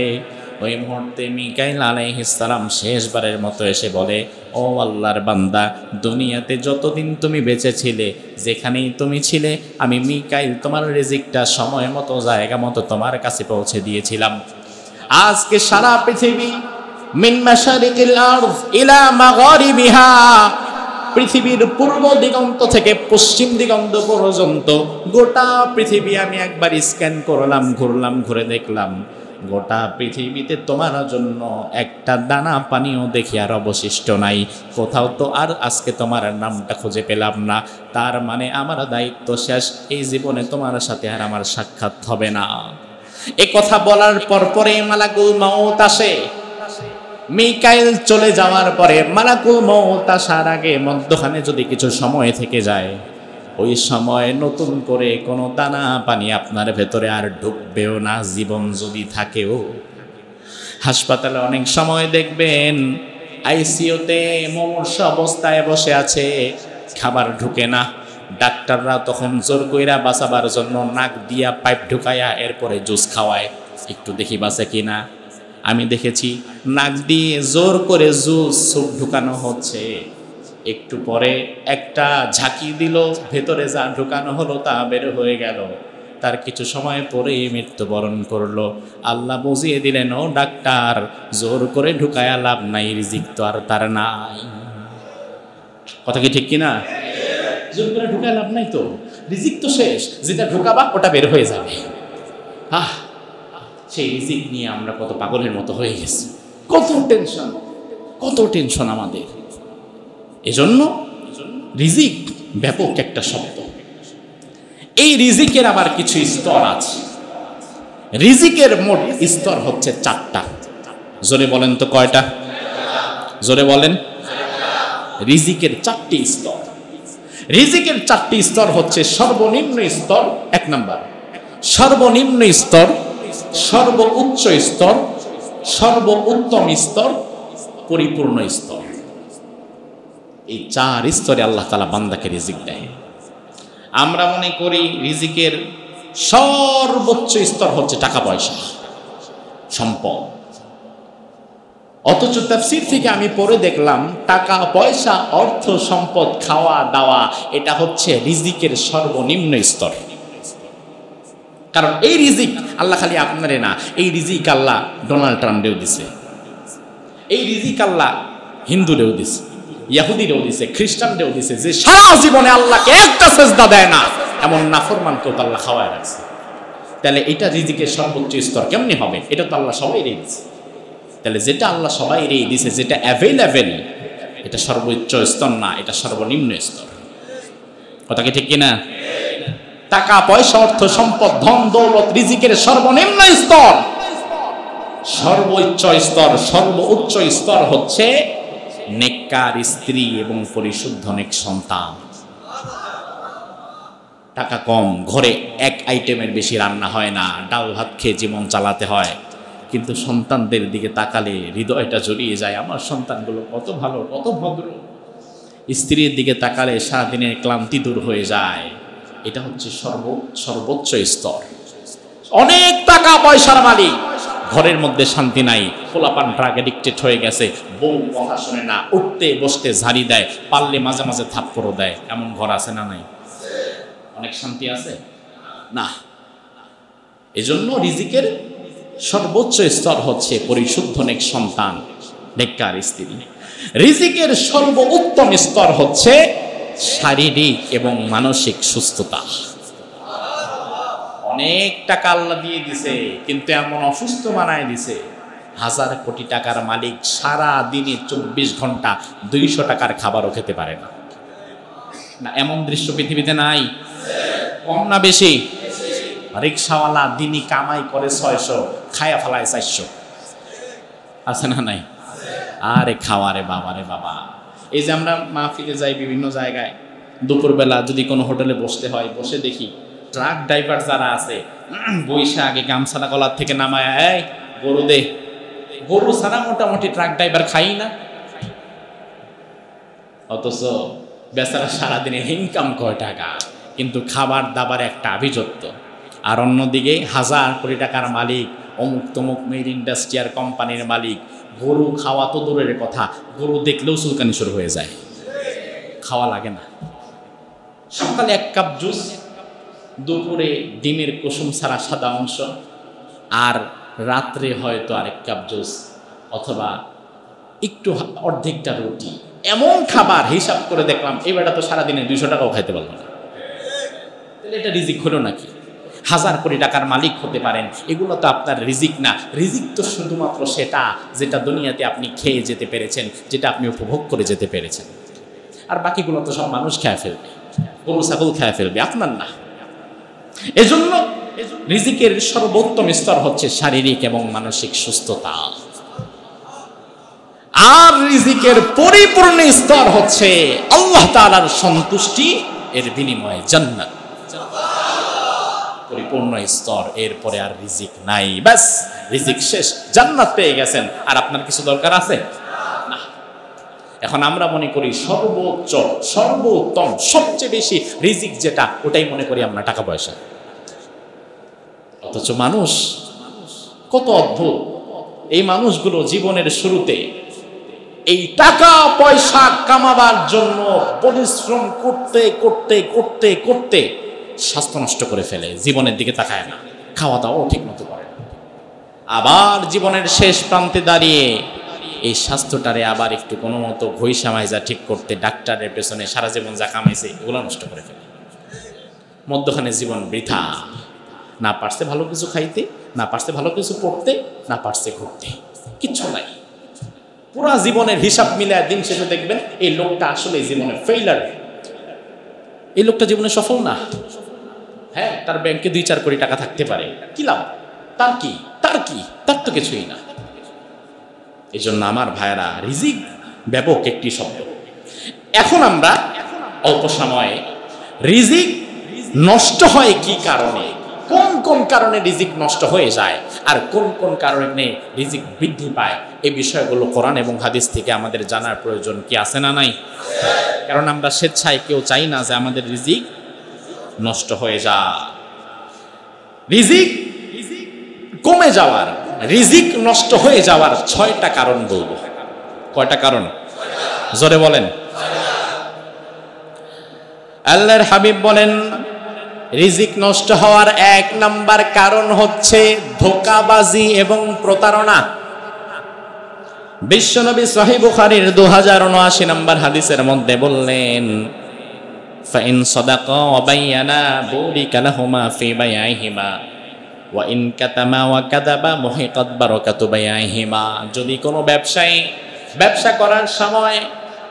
ওই মুহূর্তে মিকাইল আলাইহিস সালাম শেষবারের মতো এসে বলে, ও আল্লাহর বান্দা, দুনিয়াতে যতদিন তুমি বেঁচে ছিলে, যেখানেই তুমি ছিলে, আমি মিকাইল তোমার রিজিকটা সময় মতো জায়গা মতো তোমার কাছে পৌঁছে দিয়েছিলাম। আজকে সারা পৃথিবী মিন মাশারিকিল আরদ ইলা মাগারিবিহা, পৃথিবীর পূর্ব দিগন্ত থেকে পশ্চিম দিগন্ত পর্যন্ত গোটা পৃথিবী আমি একবার স্ক্যান করলাম, ঘুরলাম, ঘুরে দেখলাম, গোটা পৃথিবীতে তোমার জন্য একটা দানা পানিও দেখি আর অবশিষ্ট নাই। কোথাও তো আর আজকে তোমার নামটা খুঁজে পেলাম না। তার মানে আমার দায়িত্ব শেষ, এই জীবনে তোমার সাথে আর আমার সাক্ষাৎ হবে না। এ কথা বলার পরে মালাকুল মউত আসে। মিকাইল চলে যাওয়ার পরে মালাকুল মউত আসার আগে মধ্যখানে যদি কিছু সময় থেকে যায়, ওই সময় নতুন করে কোনো দানা পানি আপনার ভেতরে আর ঢুকবেও না, জীবন যদি থাকেও। হাসপাতালে অনেক সময় দেখবেন আইসিইউতে মুমূর্ষ অবস্থায় বসে আছে, খাবার ঢুকে না, ডাক্তাররা তখন জোর কইরা বাঁচাবার জন্য নাক দিয়া পাইপ ঢুকায়া এরপরে জুস খাওয়ায়, একটু দেখি বাঁচে কিনা। আমি দেখেছি নাক দিয়ে জোর করে জুস স্যুপ ঢুকানো হচ্ছে, একটু পরে একটা ঝাঁকি দিল, ভেতরে যা ঢুকানো হলো তা বের হয়ে গেল, তার কিছু সময় পরেই মৃত্যুবরণ করলো। আল্লাহ বুঝিয়ে দিলেন, ও ডাক্তার, জোর করে ঢুকায়া লাভ নাই, রিজিক তো আর তার নাই। কথা কি ঠিক কিনা? জোর করে ঢুকায় লাভ নাই, তো রিজিক তো শেষ, যেটা ঢুকাবা ওটা বের হয়ে যাবে। সেই রিজিক নিয়ে আমরা কত পাগলের মতো হয়ে গেছি, কত টেনশন, কত টেনশন আমাদের। এজন্য রিজিক ব্যাপক একটা শব্দ। এই রিজিকের আবার কিছু স্তর আছে। রিজিকের মোট স্তর হচ্ছে 4টা। জোরে বলেন তো কয়টা? জোরে বলেন। রিজিকের 4টি স্তর। রিজিকের 4টি স্তর হচ্ছে সর্বনিম্ন স্তর 1 নাম্বার, সর্বনিম্ন স্তর, সর্বোচ্চ স্তর, সর্বোত্তম স্তর, পরিপূর্ণ স্তর। এই 4 স্তরে আল্লাহ তাআলা বান্দাকে রিজিক দেয়। আমরা মনে করি রিজিকের সর্বোচ্চ স্তর হচ্ছে টাকা পয়সা, সম্পদ। অথচ তাফসীর থেকে আমি পড়ে দেখলাম টাকা পয়সা, অর্থ সম্পদ, খাওয়া দাওয়া, এটা হচ্ছে রিজিকের সর্বনিম্ন স্তর। কারণ এই রিজিক আল্লাহ খালি আপনারে না, এই রিজিক আল্লাহ ডোনাল্ড ট্রাম্পেও দিছে, এই রিজিক আল্লাহ হিন্দুরেও দিছে, ইহুদিরেও দিছে, খ্রিস্টানদেরও দিছে, যে সারা জীবনে আল্লাহকে একটা সেজদা দেয় না এমন নাফরমানকেও আল্লাহ খাওয়ায় রাখছে। তাহলে এটা রিজিকের সর্বোচ্চ স্তর কেমনি হবে? এটা তো আল্লাহ সবাই রেখে দিছে। তাহলে যেটা আল্লাহ সবাই রেখে দিছে, যেটা অ্যাভেলেবেল, এটা সর্বোচ্চ স্তর না, এটা সর্বনিম্ন স্তর। কথা কি ঠিক কিনা? টাকা পয়সা অর্থ সম্পদ ধন দৌলত রিজিকের সর্বনিম্ন স্তর, সর্বোচ্চ স্তর, সর্বোচ্চ স্তর হচ্ছে নেককার স্ত্রী এবং পরিশুদ্ধ নেক সন্তান। টাকা কম, ঘরে এক আইটেমের বেশি রান্না হয় না, ডাল ভাত খেয়ে জীবন চালাতে হয়, কিন্তু সন্তানদের দিকে তাকালে হৃদয়টা জড়িয়ে যায়, আমার সন্তানগুলো কত ভালো, কত ভদ্র। স্ত্রীর দিকে তাকালে সারাদিনের ক্লান্তি দূর হয়ে যায়। এটা হচ্ছে সর্বোচ্চ স্তর। অনেক টাকা পয়সার মালিক, ঘরের মধ্যে শান্তি নাই, পোলাপান ড্রাগ এডিক্টেড হয়ে গেছে, বউ কথা শুনে না, উঠতে বসতে ঝাড়ি দেয়, পারলে মাঝে মাঝে থাপ্পড়ও দেয়, এমন ঘর আছে না নাই? অনেক শান্তি আছে না? এজন্য রিজিকের সর্বোচ্চ স্তর হচ্ছে পরিশুদ্ধ নেক সন্তান, নেককার স্ত্রী। রিজিকের সর্বোত্তম স্তর হচ্ছে শারীরিক এবং মানসিক সুস্থতা। অনেক টাকা আল্লাহ দিয়ে দিছে, কিন্তু এমন অসুস্থ বানায় দিছে, 1000 কোটি টাকার মালিক সারা দিনে 24 ঘন্টা 200 টাকার খাবারও খেতে পারে না। না, এমন দৃশ্য পৃথিবীতে নাই? কম না বেশি? রিক্সাওয়ালা দিনই কামাই করে 600, খায়া ফেলায় 400, আছে না নাই? আরে খাওয়া রে বাবা রে বাবা। এই যে আমরা মাহফিলে যাই বিভিন্ন জায়গায়, দুপুরবেলা যদি কোনো হোটেলে বসতে হয়, বসে দেখি ট্রাক ড্রাইভার যারা আছে বৈশা আগে গামছালা গলার থেকে নামায়, এই গরু দে, গরু ছাড়া মোটামুটি ট্রাক ড্রাইভার খাই না। অথচ বেচারা সারাদিনে ইনকাম কয় টাকা, কিন্তু খাবার দাবার একটা আভিজাত্য। আর অন্যদিকে 1000 কোটি টাকার মালিক, অমুক তমুক মেড ইন্ডাস্ট্রিয়াল কোম্পানির মালিক, গরু খাওয়া তো দূরের কথা, গরু দেখলেও চুলকানি শুরু হয়ে যায়, খাওয়া লাগে না। সকালে 1 কাপ জুস, দুপুরে ডিমের কুসুম ছাড়া সাদা অংশ, আর রাত্রে হয়তো আরেক কাপ জুস অথবা একটু অর্ধেকটা রুটি। এমন খাবার হিসাব করে দেখলাম এবারটা তো সারাদিনে 200 টাকাও খাইতে পারলো না। তাহলে এটা রিজিক হলো নাকি? 1000 কোটি টাকার মালিক হতে পারেন, এগুলো তো আপনার রিজিক না। রিজিক তো শুধুমাত্র সেটা যেটা দুনিয়াতে আপনি খেয়ে যেতে পেরেছেন, যেটা আপনি উপভোগ করে যেতে পেরেছেন। আর বাকিগুলো তো সব মানুষ খেয়ে ফেলবে, গরু ছাগল খেয়ে ফেলবে, আপনার না। এজন্য রিজিকের সর্বোত্তম স্তর হচ্ছে শারীরিক এবং মানসিক সুস্থতা। আর রিজিকের পরিপূর্ণ স্তর হচ্ছে আল্লাহ তাআলার সন্তুষ্টি, এর বিনিময়ে জান্নাত। পরিপূর্ণ স্তর, এরপরে আর রিজিক নাই, ব্যাস রিজিক শেষ, জান্নাত পেয়ে গেছেন। আর আপনার কিছু দরকার আছে না। এখন আমরা মনে করি সর্বোচ্চ, সর্বোত্তম, সবচেয়ে বেশি রিজিক যেটা, ওটাই মনে করি আমরা টাকা পয়সা। অথচ মানুষ কত অদ্ভুত। এই মানুষগুলো জীবনের শুরুতে এই টাকা পয়সা কামাবার জন্য পরিশ্রম করতে করতে করতে করতে স্বাস্থ্য নষ্ট করে ফেলে, জীবনের দিকে তাকায় না, খাওয়া দাওয়াও ঠিক মতো করে না। আবার জীবনের শেষ প্রান্তে দাঁড়িয়ে এই স্বাস্থ্যটারে আবার একটু কোনো মতো ঘইষা মাইজা ঠিক করতে ডাক্তারের পেছনে সারা জীবন যা কামাইছে এগুলো নষ্ট করে ফেলে। মধ্যখানে জীবন বৃথা, না পারছে ভালো কিছু খাইতে, না পারছে ভালো কিছু পড়তে, না পারছে ঘুরতে, কিচ্ছু নাই। পুরা জীবনের হিসাব মিলায় দিন শেষে দেখবেন এই লোকটা আসলে জীবনে ফেইলার, এই লোকটা জীবনে সফল না। হ্যাঁ, তার ব্যাংকে 2-4 কোটি টাকা থাকতে পারে, কি লাভ? তার কি, তার কি, তার তো কিছুই না। এই জন্য আমার ভাইয়েরা, রিজিক ব্যাপক একটি শব্দ। এখন আমরা অল্প সময়ে রিজিক নষ্ট হয় কি কারণে, কোন কোন কারণে রিজিক নষ্ট হয়ে যায়, আর কোন কোন কারণে রিজিক বৃদ্ধি পায়, এই বিষয়গুলো কোরআন এবং হাদিস থেকে আমাদের জানার প্রয়োজন কি আছে না নাই? কারণ আমরা স্বেচ্ছায় কেউ চাই না যে আমাদের রিজিক নষ্ট হয়ে যায়। রিজিক কমে যাওয়ার, রিজিক নষ্ট হয়ে যাওয়ার 6টা কারণ বলবো। কয়টা কারণ? জোরে বলেন। আল্লাহর হাবিব বলেন, রিজিক নষ্ট হওয়ার 1 নাম্বার কারণ হচ্ছে ধোঁকাবাজি এবং প্রতারণা। বিশ্বনবী সহিহ বুখারীর 2079 নম্বর হাদিসের মধ্যে বললেন, ফাইন সাদাকা ওয়া বায়ানা বুরিকা লাহুমা ফি বাইইহিমা ওয়া ইন কাতামা ওয়া কাযাবা মুহিকাত বারাকাতু বাইইহিমা। যদি কোনো ব্যবসায়ী ব্যবসা করার সময়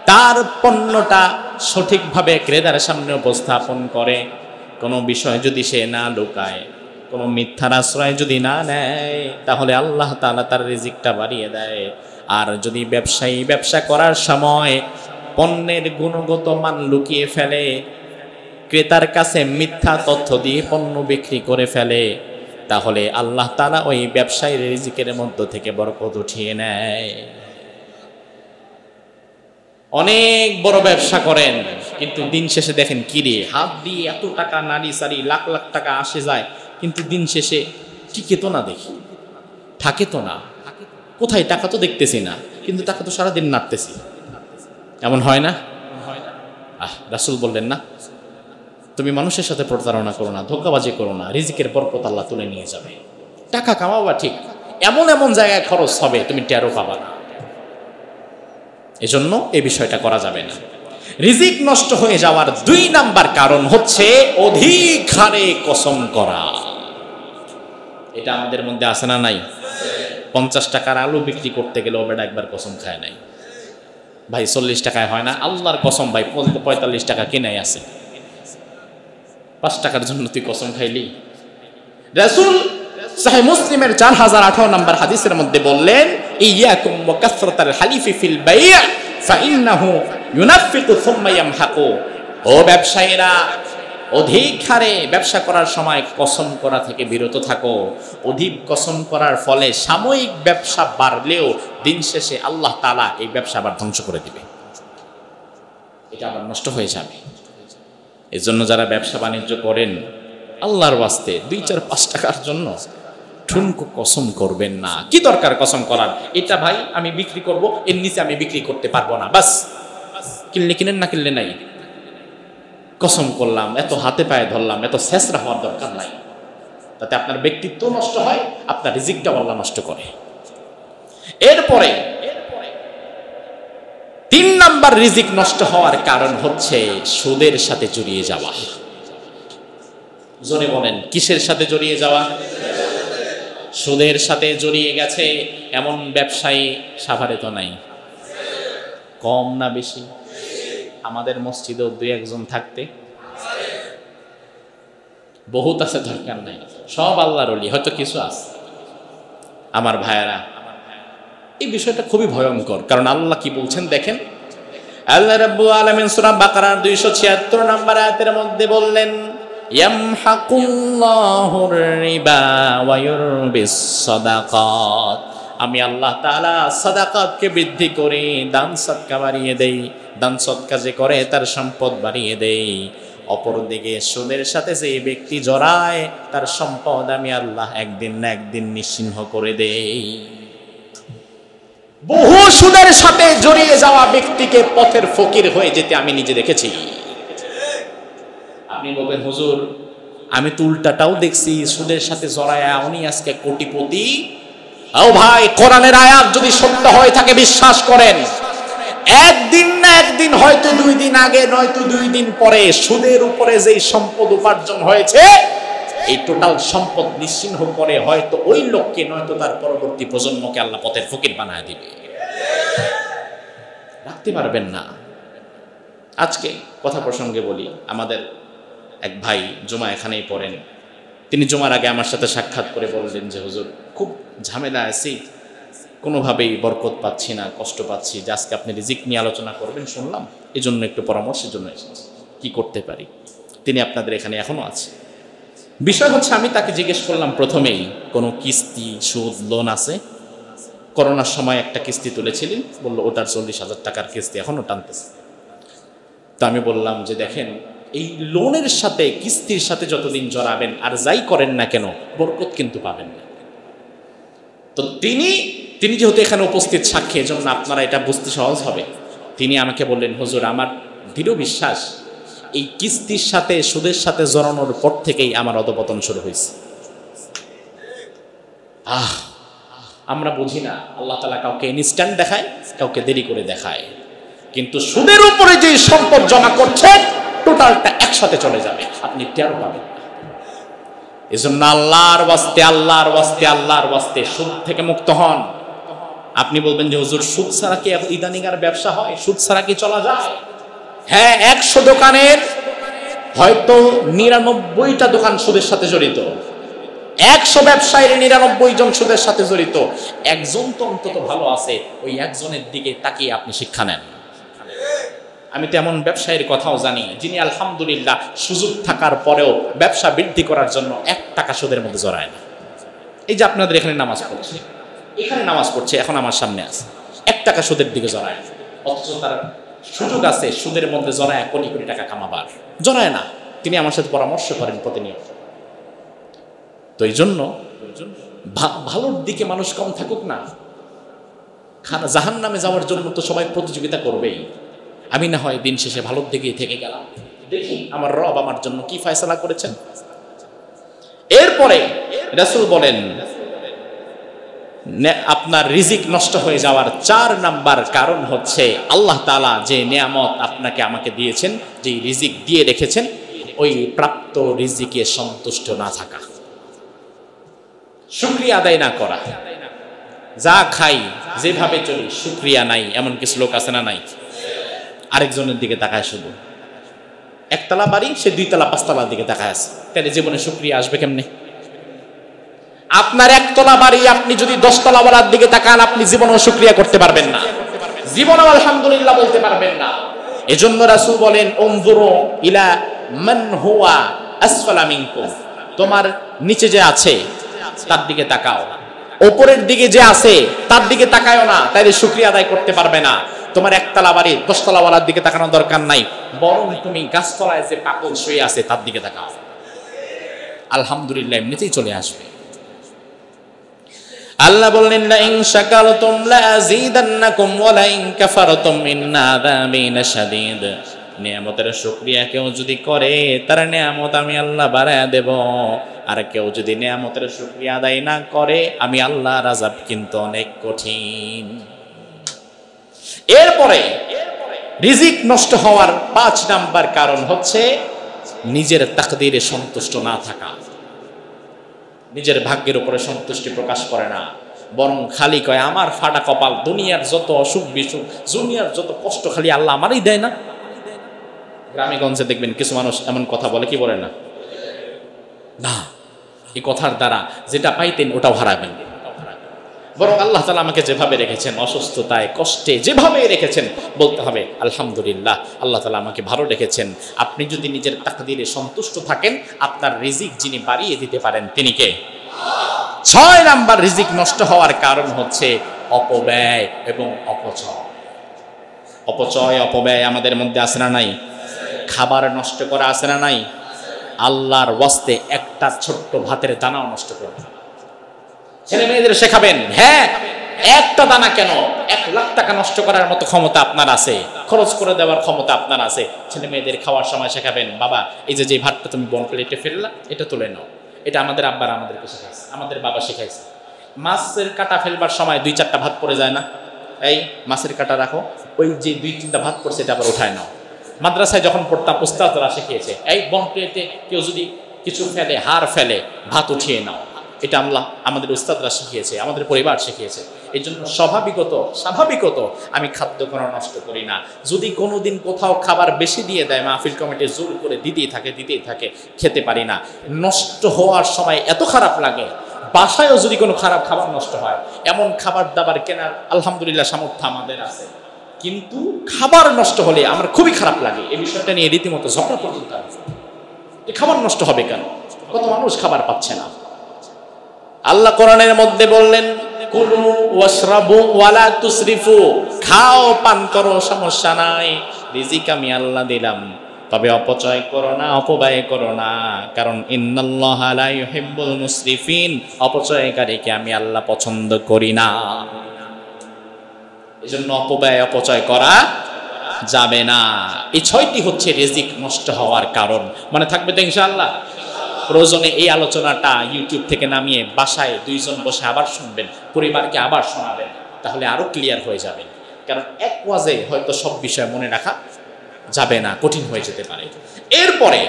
তার পণ্যটা সঠিকভাবে ক্রেতার সামনে উপস্থাপন করে, কোনো বিষয় যদি সে না লুকায়, কোনো মিথ্যার আশ্রয় যদি না নেয়, তাহলে আল্লাহ তাআলা তার রিজিকটা বাড়িয়ে দেয়। আর যদি ব্যবসায়ী ব্যবসা করার সময় পণ্যের গুণগত মান লুকিয়ে ফেলে, ক্রেতার কাছে মিথ্যা তথ্য দিয়ে পণ্য বিক্রি করে ফেলে, তাহলে আল্লাহ তাআলা ওই ব্যবসায়ীর রিজিকের মধ্য থেকে বরকত উঠিয়ে নেয়। অনেক বড় ব্যবসা করেন, কিন্তু দিন শেষে দেখেন কিরে হাত দিয়ে এত টাকা নাড়ি সারি লাখ লাখ টাকা আসে যায়, কিন্তু দিন শেষে টিকে তো না, দেখি থাকে তো না, কোথায় টাকা তো দেখতেছি না, কিন্তু টাকা তো সারাদিন নাড়তেছি। এমন হয় না? রাসূল বললেন না, তুমি মানুষের সাথে প্রতারণা করো না, ধোঁকাবাজি করো না, রিজিকের বরকত আল্লাহ তুলে নিয়ে যাবে। টাকা কামাবা ঠিক, এমন এমন জায়গায় খরচ হবে তুমি টেরও পাবা না। এজন্য এই বিষয়টা করা যাবে না। রিজিক নষ্ট হয়ে যাওয়ার 2 নাম্বার কারণ হচ্ছে অধিক হারে কসম করা। এটা আমাদের মধ্যে আছে না নাই? 50 টাকার আলু বিক্রি করতে গেলে ও বেটা একবার কসম খায় নাই, ভাই 40 টাকায় হয় না, আল্লাহর কসম ভাই 45 টাকা কিনাই আছে, 5 টাকার জন্য তুই কসম খাইলি। রাসূল সহিহ মুসলিমের 4018 নম্বর হাদিসের মধ্যে বললেন, ইয়াকুম ওয়া কাসরাতাল হালিফি ফিল বাই' ফাইন্নাহু ইউনাফিকু সুম্মা ইয়ামহাকু। ও ব্যবসায়ীরা, অধিক হারে ব্যবসা করার সময় কসম করা থেকে বিরত থাকো। অধিক কসম করার ফলে সাময়িক ব্যবসা বাড়লেও দিন শেষে আল্লাহ তাআলা এই ব্যবসা আবার ধ্বংস করে দিবে, এটা আবার নষ্ট হয়ে যাবে। এজন্য যারা ব্যবসা বাণিজ্য করেন, আল্লাহর ওয়াস্তে 2-4-5 টাকার জন্য ঠুনকো কসম করবেন না। কি দরকার কসম করার? এটা ভাই আমি বিক্রি করব, এর নিচে আমি বিক্রি করতে পারবো না, বাস। কিনলে কিনেন, না কিনলে নাই। কসম করলাম, এত হাতে পায়ে ধরলাম, এত শেষরা হওয়ার দরকার নাই। তাতে আপনার ব্যক্তিত্ব নষ্ট হয়, আপনার রিজিকটাও আল্লাহ নষ্ট করে। এরপরে 3 নাম্বার রিজিক নষ্ট হওয়ার কারণ হচ্ছে সুদের সাথে জড়িয়ে যাওয়া। জোরে বলেন, কিসের সাথে জড়িয়ে যাওয়া? সুদের সাথে জড়িয়ে গেছে এমন ব্যবসায়ী সাভারে তো নাই, কম না বেশি? আমাদের মসজিদেও 2-1 থাকতে বহুত আছে, দরকার নাই, সব আল্লাহর ওলি, হয়তো কিছু আছে। আমার ভাইয়েরা, এই বিষয়টা খুবই ভয়ঙ্কর। কারণ আল্লাহ কি বলছেন দেখেন, আল্লাহ রাব্বুল আলামিন সূরা বাকারার 276 নম্বর আয়াতের মধ্যে বললেন, ইয়ামহাকুল্লাহুর রিবা ওয়া ইউরবিস সাদাকাত। আমি আল্লাহ তাআলা সাদাকাতকে বৃদ্ধি করে দান সদকা বাড়িয়ে দেই, দান সদকা যে করে তার সম্পদ বাড়িয়ে দেই। অপরদিকে সুদের সাথে যে ব্যক্তি জড়ায়, তার সম্পদ আমি আল্লাহ একদিন না একদিন নিশ্চিহ্ন করে দেই। বহু সুদের সাথে জড়িয়ে যাওয়া ব্যক্তিকে পথের ফকির হয়ে যেতে আমি নিজে দেখেছি। আপনি বলবেন, হুজুর আমি তো উল্টাটাও দেখছি, সুদের সাথে জড়ায়া উনি আজকে কোটিপতি। ও ভাই, কোরআনের আয়াত যদি সত্য হয়ে থাকে বিশ্বাস করেন, একদিন না একদিন, হয়তো 2 দিন আগে নয়তো 2 দিন পরে, সুদের উপরে যেই সম্পদ উপার্জন হয়েছে, এই টোটাল সম্পদ নিশ্চিহ্ন করে হয়তো ওই লোককে নয়তো তার পরবর্তী প্রজন্মকে আল্লাহ পথের ফকির বানায় দিবে, রাখতে পারবেন না। আজকে কথা প্রসঙ্গে বলি, আমাদের এক ভাই জুমা এখানেই পড়েন, তিনি জুমার আগে আমার সাথে সাক্ষাৎ করে বললেন যে হুজুর খুব ঝামেলা আছি, কোনোভাবেই বরকত পাচ্ছি না, কষ্ট পাচ্ছি, যে আজকে আপনি রিজিক নিয়ে আলোচনা করবেন শুনলাম, এই জন্য একটু পরামর্শের জন্য এসেছি, কি করতে পারি। তিনি আপনাদের এখানে এখনো আছে। বিষয় হচ্ছে, আমি তাকে জিজ্ঞেস করলাম প্রথমেই, কোনো কিস্তি সুদ লোন আছে? করোনার সময় একটা কিস্তি তুলেছিলেন, বললো ওটার 40,000 টাকার কিস্তি এখনো টানতেছে। তো আমি বললাম যে দেখেন, এই লোনের সাথে কিস্তির সাথে যতদিন জড়াবেন আর যাই করেন না কেন, বরকত কিন্তু পাবেন না। তো তিনি যেহেতু এখানে উপস্থিত সাক্ষী, এজন্য আপনারা এটা বুঝতে সহজ হবে। তিনি আমাকে বললেন, হুজুর আমার দৃঢ় বিশ্বাস, এই কিস্তির সাথে সুদের সাথে জড়ানোর পর থেকেই আমার অধপতন শুরু হয়েছে। আমরা বুঝি না, আল্লাহ তাআলা কাউকে ইনস্ট্যান্ট দেখায়, কাউকে দেরি করে দেখায়, কিন্তু সুদের উপরে যে সম্পদ জমা করছেন টোটালটা একসাথে চলে যাবে, আপনি টের পাবেন। এজন্য আল্লাহর ওয়াস্তে সুদ থেকে মুক্ত হন। আপনি বলবেন যে হুজুর সুদ ছাড়া কি ইদানিং আর ব্যবসা হয়? সুদ ছাড়া কি চলা যায়? হ্যাঁ, 100 দোকানের হয়তো 99টা দোকান সুদের সাথে জড়িত, 100 ব্যবসায়ীর 99 জন সুদের সাথে জড়িত, একজন তো অন্তত ভালো আছে, ওই একজনের দিকে তাকিয়ে আপনি শিক্ষা নেন। আমি তো এমন ব্যবসায়ীর কথাও জানি যিনি আলহামদুলিল্লাহ সুযোগ থাকার পরেও ব্যবসা বৃদ্ধি করার জন্য 1 টাকা সুদের মধ্যে জড়ায় না। এই যে আপনাদের এখানে নামাজ পড়ছে, এখানে নামাজ পড়ছে, এখন আমার সামনে আছে, 1 টাকা সুদের দিকে জড়ায়, অথচ তার সুযোগ আছে সুদের মধ্যে জড়ায় কোটি কোটি টাকা কামাবার, জড়ায় না। তিনি আমার সাথে পরামর্শ করেন প্রতিনিয়ত। তো এই জন্য ভালোর দিকে মানুষ কম থাকুক না, জাহান্নামে যাওয়ার জন্য তো সবাই প্রতিযোগিতা করবেই। আমি না হয় দিন শেষে ভালোর দিকেই থেকে গেলাম, দেখি আমার রব আমার জন্য কি ফয়সালা করেছেন। এরপরে রাসূল বলেন আপনার রিজিক নষ্ট হয়ে যাওয়ার 4 নাম্বার কারণ হচ্ছে আল্লাহ তাআলা যে নিয়ামত আপনাকে আমাকে দিয়েছেন, যে রিজিক দিয়ে রেখেছেন, ওই প্রাপ্ত রিজিকে সন্তুষ্ট না থাকা, শুকরিয়া আদায় না করা। যা খাই যেভাবে চলি শুকরিয়া নাই, এমন কিছু লোক আছে না নাই? আরেকজনের দিকে তাকায়, শুধু একতলা বাড়ি সে 2 তলা 5 তলার দিকে তাকায় আছে, তাহলে জীবনে শুকরিয়া আসবে কেমনে? আপনার 1 তলা বাড়ি আপনি যদি 10 তলা বাড়ার দিকে তাকান, আপনি জীবনেও শুকরিয়া করতে পারবেন না, জীবনেও আলহামদুলিল্লাহ বলতে পারবেন না। এজন্য রাসূল বলেন উনজুরু ইলা মান হুয়া আসফালা মিনকুম, তোমার নিচে যে আছে তার দিকে তাকাও, উপরের দিকে যে আছে তার দিকে তাকায়ও না, তাইলে শুকরিয়া আদায় করতে পারবে না। তোমার 1 তলা বাড়ি 10 তলা ওয়ালার দিকে তাকানোর দরকার নাই, বরং তুমি গাছতলায় যে পাগল শুয়ে আছে তার দিকে তাকাও, আলহামদুলিল্লাহ এমনিতেই চলে আসবে। আল্লাহ বললেন লা ইন শাকারতুম লা আযীদান্নাকুম ওয়া লা ইন কাফারতুম ইন্না আযাবি লাশাদীদ, নিয়ামতের শুকরিয়া কেউ যদি করে তার নিয়ামত আমি আল্লাহ বাড়ায়া দেব, আর কেউ যদি নিয়ামতের শুকরিয়া আদায় না করে আমি আল্লাহর আযাব কিন্তু অনেক কঠিন। এরপরে রিজিক নষ্ট হওয়ার 5 নাম্বার কারণ হচ্ছে নিজের তাকদীরে সন্তুষ্ট না থাকা, নিজের ভাগ্যের উপরে সন্তুষ্টি প্রকাশ করে না, বরং খালি কয় আমার ফাটা কপাল, দুনিয়ার যত অসুখ বিসুখ, দুনিয়ার যত কষ্ট খালি আল্লাহ আমারই দেয় না। গ্রামে গঞ্জে দেখবেন কিছু মানুষ এমন কথা বলে, কি বলে না? না, এই কথার দ্বারা যেটা পাইতেন ওটাও হারাবেন, বরং আল্লাহ তাআলা আমাকে যেভাবে রেখেছেন, অসুস্থতায় কষ্টে যেভাবে রেখেছেন, বলতে হবে আলহামদুলিল্লাহ, আল্লাহ তাআলা আমাকে ভালো রেখেছেন। আপনি যদি নিজের তাকদীরে সন্তুষ্ট থাকেন, আপনার রিজিক যিনি বাড়িয়ে দিতে পারেন তিনি কে? 6 নাম্বার রিজিক নষ্ট হওয়ার কারণ হচ্ছে অপব্যয় এবং অপচয়। অপচয় অপব্যয় আমাদের মধ্যে আছে না নাই? খাবার নষ্ট করা আছে না নাই? আল্লাহর ওয়াস্তে একটা ছোট্ট ভাতের দানাও নষ্ট করবেন না। ছেলে মেয়েদের শেখাবেন, হ্যাঁ একটা দানা কেন, 1 লাখ টাকা নষ্ট করার মতো ক্ষমতা আপনার আছে, খরচ করে দেওয়ার ক্ষমতা আপনার আছে। ছেলে মেয়েদের খাওয়ার সময় শেখাবেন, বাবা এই যে ভাতটা তুমি বন প্লেটে ফেললা এটা তুলে নাও, এটা আমাদের আব্বারা আমাদেরকে শেখাইছে, আমাদের বাবা শেখাইছে। মাছের কাঁটা ফেলবার সময় 2-4টা ভাত পড়ে যায় না, এই মাছের কাঁটা রাখো, ওই যে 2-3টা ভাত পড়ছে এটা আবার উঠায় নাও। মাদ্রাসায় যখন পড়তাম উস্তাদরা শিখিয়েছে, এই বন প্লেটে কেউ যদি কিছু ফেলে, হাড় ফেলে, ভাত উঠিয়ে নাও, এটা আমাদের উস্তাদরা শিখিয়েছে, আমাদের পরিবার শিখিয়েছে। এই জন্য স্বাভাবিকত আমি খাদ্য কোনো নষ্ট করি না। যদি কোনোদিন কোথাও খাবার বেশি দিয়ে দেয়, মাহফিল কমিটি জোর করে দিতেই থাকে, খেতে পারি না। নষ্ট হওয়ার সময় এত খারাপ লাগে, বাসায়ও যদি কোনো খারাপ খাবার নষ্ট হয়, এমন খাবার দাবার কেনার আলহামদুলিল্লাহ সামর্থ্য আমাদের আছে, কিন্তু খাবার নষ্ট হলে আমার খুবই খারাপ লাগে। এই বিষয়টা নিয়ে রীতিমতো ঝগড়া পর্যন্ত আছে, খাবার নষ্ট হবে কেন? কত মানুষ খাবার পাচ্ছে না। আল্লাহ কোরআনের মধ্যে বললেন কুলু ওয়াশরাবু ওয়ালা তুসরিফু, খাও পান করো সমস্যা নাই, রিজিক আমি আল্লাহ দিলাম, তবে অপচয় করো না, অপব্যয় করো না, কারণ ইন্নাল্লাহা লা ইউহিব্বুল মুসরিফিন, অপচয়কারীকে আমি আল্লাহ পছন্দ করি না। এজন্য অপচয় করা যাবে না। এই 6টি হচ্ছে রিজিক নষ্ট হওয়ার কারণ। মানে থাকবে তো ইনশাআল্লাহ? প্রয়োজনে এই আলোচনাটা ইউটিউব থেকে নামিয়ে বাসায় 2 জন বসে আবার শুনবেন, পরিবারকে আবার শোনাবেন, তাহলে আরো ক্লিয়ার হয়ে যাবে। কারণ এক ওয়াজে হয়তো সব বিষয় মনে রাখা যাবে না, কঠিন হয়ে যেতে পারে। এরপরে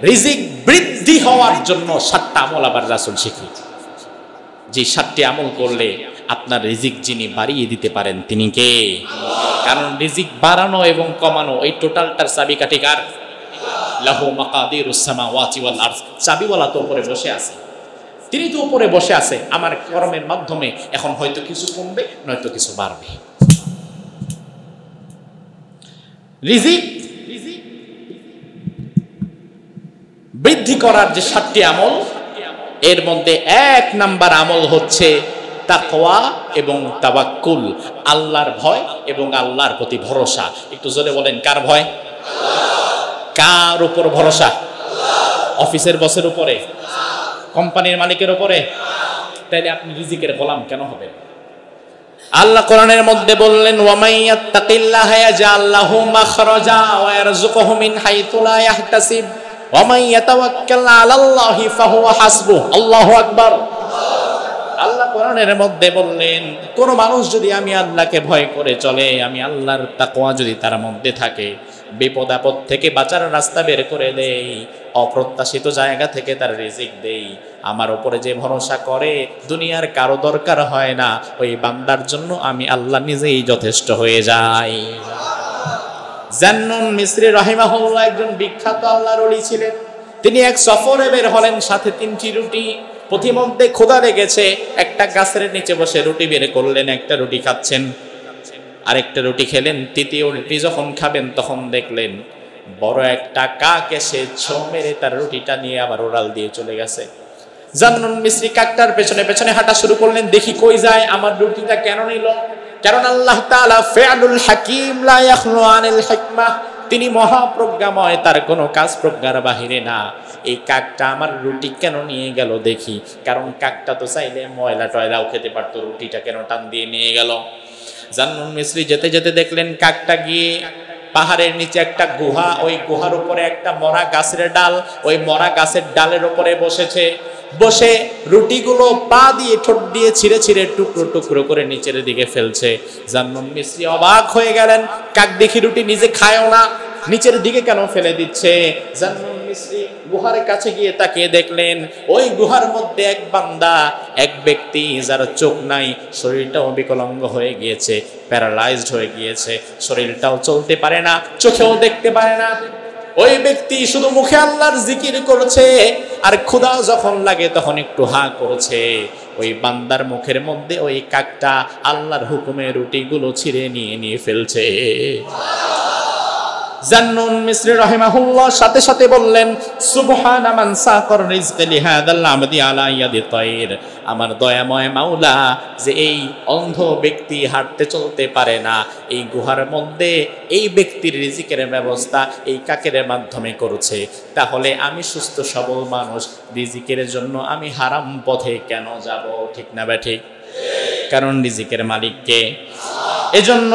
রিজিক বৃদ্ধি হওয়ার জন্য 7টা আমল আবার রাসূল শিখিয়েছেন, যে 7টি আমল করলে আপনার রিজিক যিনি বাড়িয়ে দিতে পারেন তিনি কে? কারণ রিজিক বাড়ানো এবং কমানো এই টোটালটার চাবিকাঠি কার? লাহু মাকাদিরুস সামাওয়াতি ওয়াল আরদ, চাবিওয়ালা তো উপরে বসে আছে, তিনি তো উপরে বসে আছে। আমার কর্মের মাধ্যমে এখন হয়তো কিছু কমবে, নয়তো কিছু বাড়বে। রিজিক বৃদ্ধি করার যে 7টি আমল, এর মধ্যে 1 নাম্বার আমল হচ্ছে তাকওয়া এবং তাওয়াক্কুল, আল্লাহর ভয় এবং আল্লাহর প্রতি ভরসা। একটু জোরে বলেন, কার ভয়? কার উপর ভরসা? অফিসের বসের উপরে? কোম্পানির মালিকের উপরে? তাইলে আপনি রিজিকের গোলাম কেন হবেন? আল্লাহ কোরআনের মধ্যে বললেন, ওয়া মাইয়াত্তাকিল্লাহা ইয়াজআল লাহু মাখরাজা ওয়া ইয়ারযুকুহু মিন হাইতু লা ইয়াহতাসিব ওয়া মান ইয়াতাওয়াক্কাল আলাল্লাহি ফাহুয়া হাসবুহ। আল্লাহু আকবার। আল্লাহ কোরআনের মধ্যে বললেন, কোন মানুষ যদি আমি আল্লাহকে ভয় করে চলে, আমি আল্লাহর তাকওয়া যদি তার মধ্যে থাকে, বিপদ আপদ থেকে বাঁচার রাস্তা বের করে দেই, অপ্রত্যাশিত জায়গা থেকে তার রিজিক দেই, আমার উপরে যে ভরসা করে দুনিয়ার কারো দরকার হয় না, ওই বান্দার জন্য আমি আল্লাহ নিজেই যথেষ্ট হয়ে যাই। জান্নুন মিসরি রাহিমাহুল্লাহ একজন বিখ্যাত আল্লাহর ওলি ছিলেন। তিনি এক সফরে বের হলেন, সাথে 3টি রুটি। প্রতিমধ্যে ক্ষুধা লেগেছে, একটা গাছের নিচে বসে রুটি বের করলেন, একটা রুটি খাচ্ছেন, আরেকটা রুটি খেলেন। তৃতীয় রুটি যখন খাবেন তখন দেখলেন বড় একটা কাক এসে ছো মেরে তার রুটিটা নিয়ে আবার ওড়াল দিয়ে চলে গেছে। জান্নুন মিসরি কাকটার পেছনে পেছনে হাঁটা শুরু করলেন, দেখি কই যায়, আমার রুটিটা কেন নিল? কারণ আল্লাহ তাআলা ফিআলুল হাকিম লা ইয়াখলু আনিল হিকমাহ, তিনি মহাপ্রজ্ঞাময়, তার কোনো কাজ প্রজ্ঞার বাহিরে না। এই কাকটা আমার রুটি কেন নিয়ে গেল দেখি, কারণ কাকটা তো চাইলে ময়লা টয়লাও খেতে পারতো, রুটিটা কেন টান দিয়ে নিয়ে গেল? জান্নুন মিসরি যেতে যেতে দেখলেন কাকটা গিয়ে পাহাড়ের নিচে একটা গুহা, ওই গুহার উপরে একটা মরা গাছের ডাল, ওই মরা গাছের ডালের উপরে বসেছে। বসে রুটিগুলো পা দিয়ে ঠোঁট দিয়ে ছিঁড়ে ছিঁড়ে টুকরো টুকরো করে নিচের দিকে ফেলছে। জান্নুন মিসরি অবাক হয়ে গেলেন, কাক দেখি রুটি নিজে খায়ও না, নিচের দিকে কেন ফেলে দিচ্ছে? জান্নুন মিসরি গুহার কাছে গিয়ে তাকিয়ে দেখলেন ওই গুহার মধ্যে এক বান্দা, এক ব্যক্তি যার চোখ নাই, শরীরটাও বিকলাঙ্গ হয়ে গিয়েছে, প্যারালাইজড হয়ে গিয়েছে, শরীরটাও চলতে পারে না, চোখেও দেখতে পারে না। ওই ব্যক্তি শুধু মুখে আল্লাহর জিকির করছে, আর ক্ষুধা যখন লাগে তখন একটু হা করছে। ওই বান্দার মুখের মধ্যে ওই কাকটা আল্লাহর হুকুমে রুটিগুলো ছিঁড়ে নিয়ে নিয়ে ফেলছে। জান্নুন মিসরি রাহিমাহুল্লাহ সাথে সাথে বললেন, সুবহানা মান সাকার রিজক লিহাদাল আবদি আলা ইয়াদি তায়র, আমার দয়াময় মাওলা যে এই অন্ধ ব্যক্তি হাঁটতে চলতে পারে না, এই গুহার মধ্যে এই ব্যক্তির রিজিকের ব্যবস্থা এই কাকের মাধ্যমে করছে, তাহলে আমি সুস্থ সবল মানুষ, রিজিকের জন্য আমি হারাম পথে কেন যাব? ঠিক না ঠিক? কারণ রিজিকের মালিক কে? এজন্য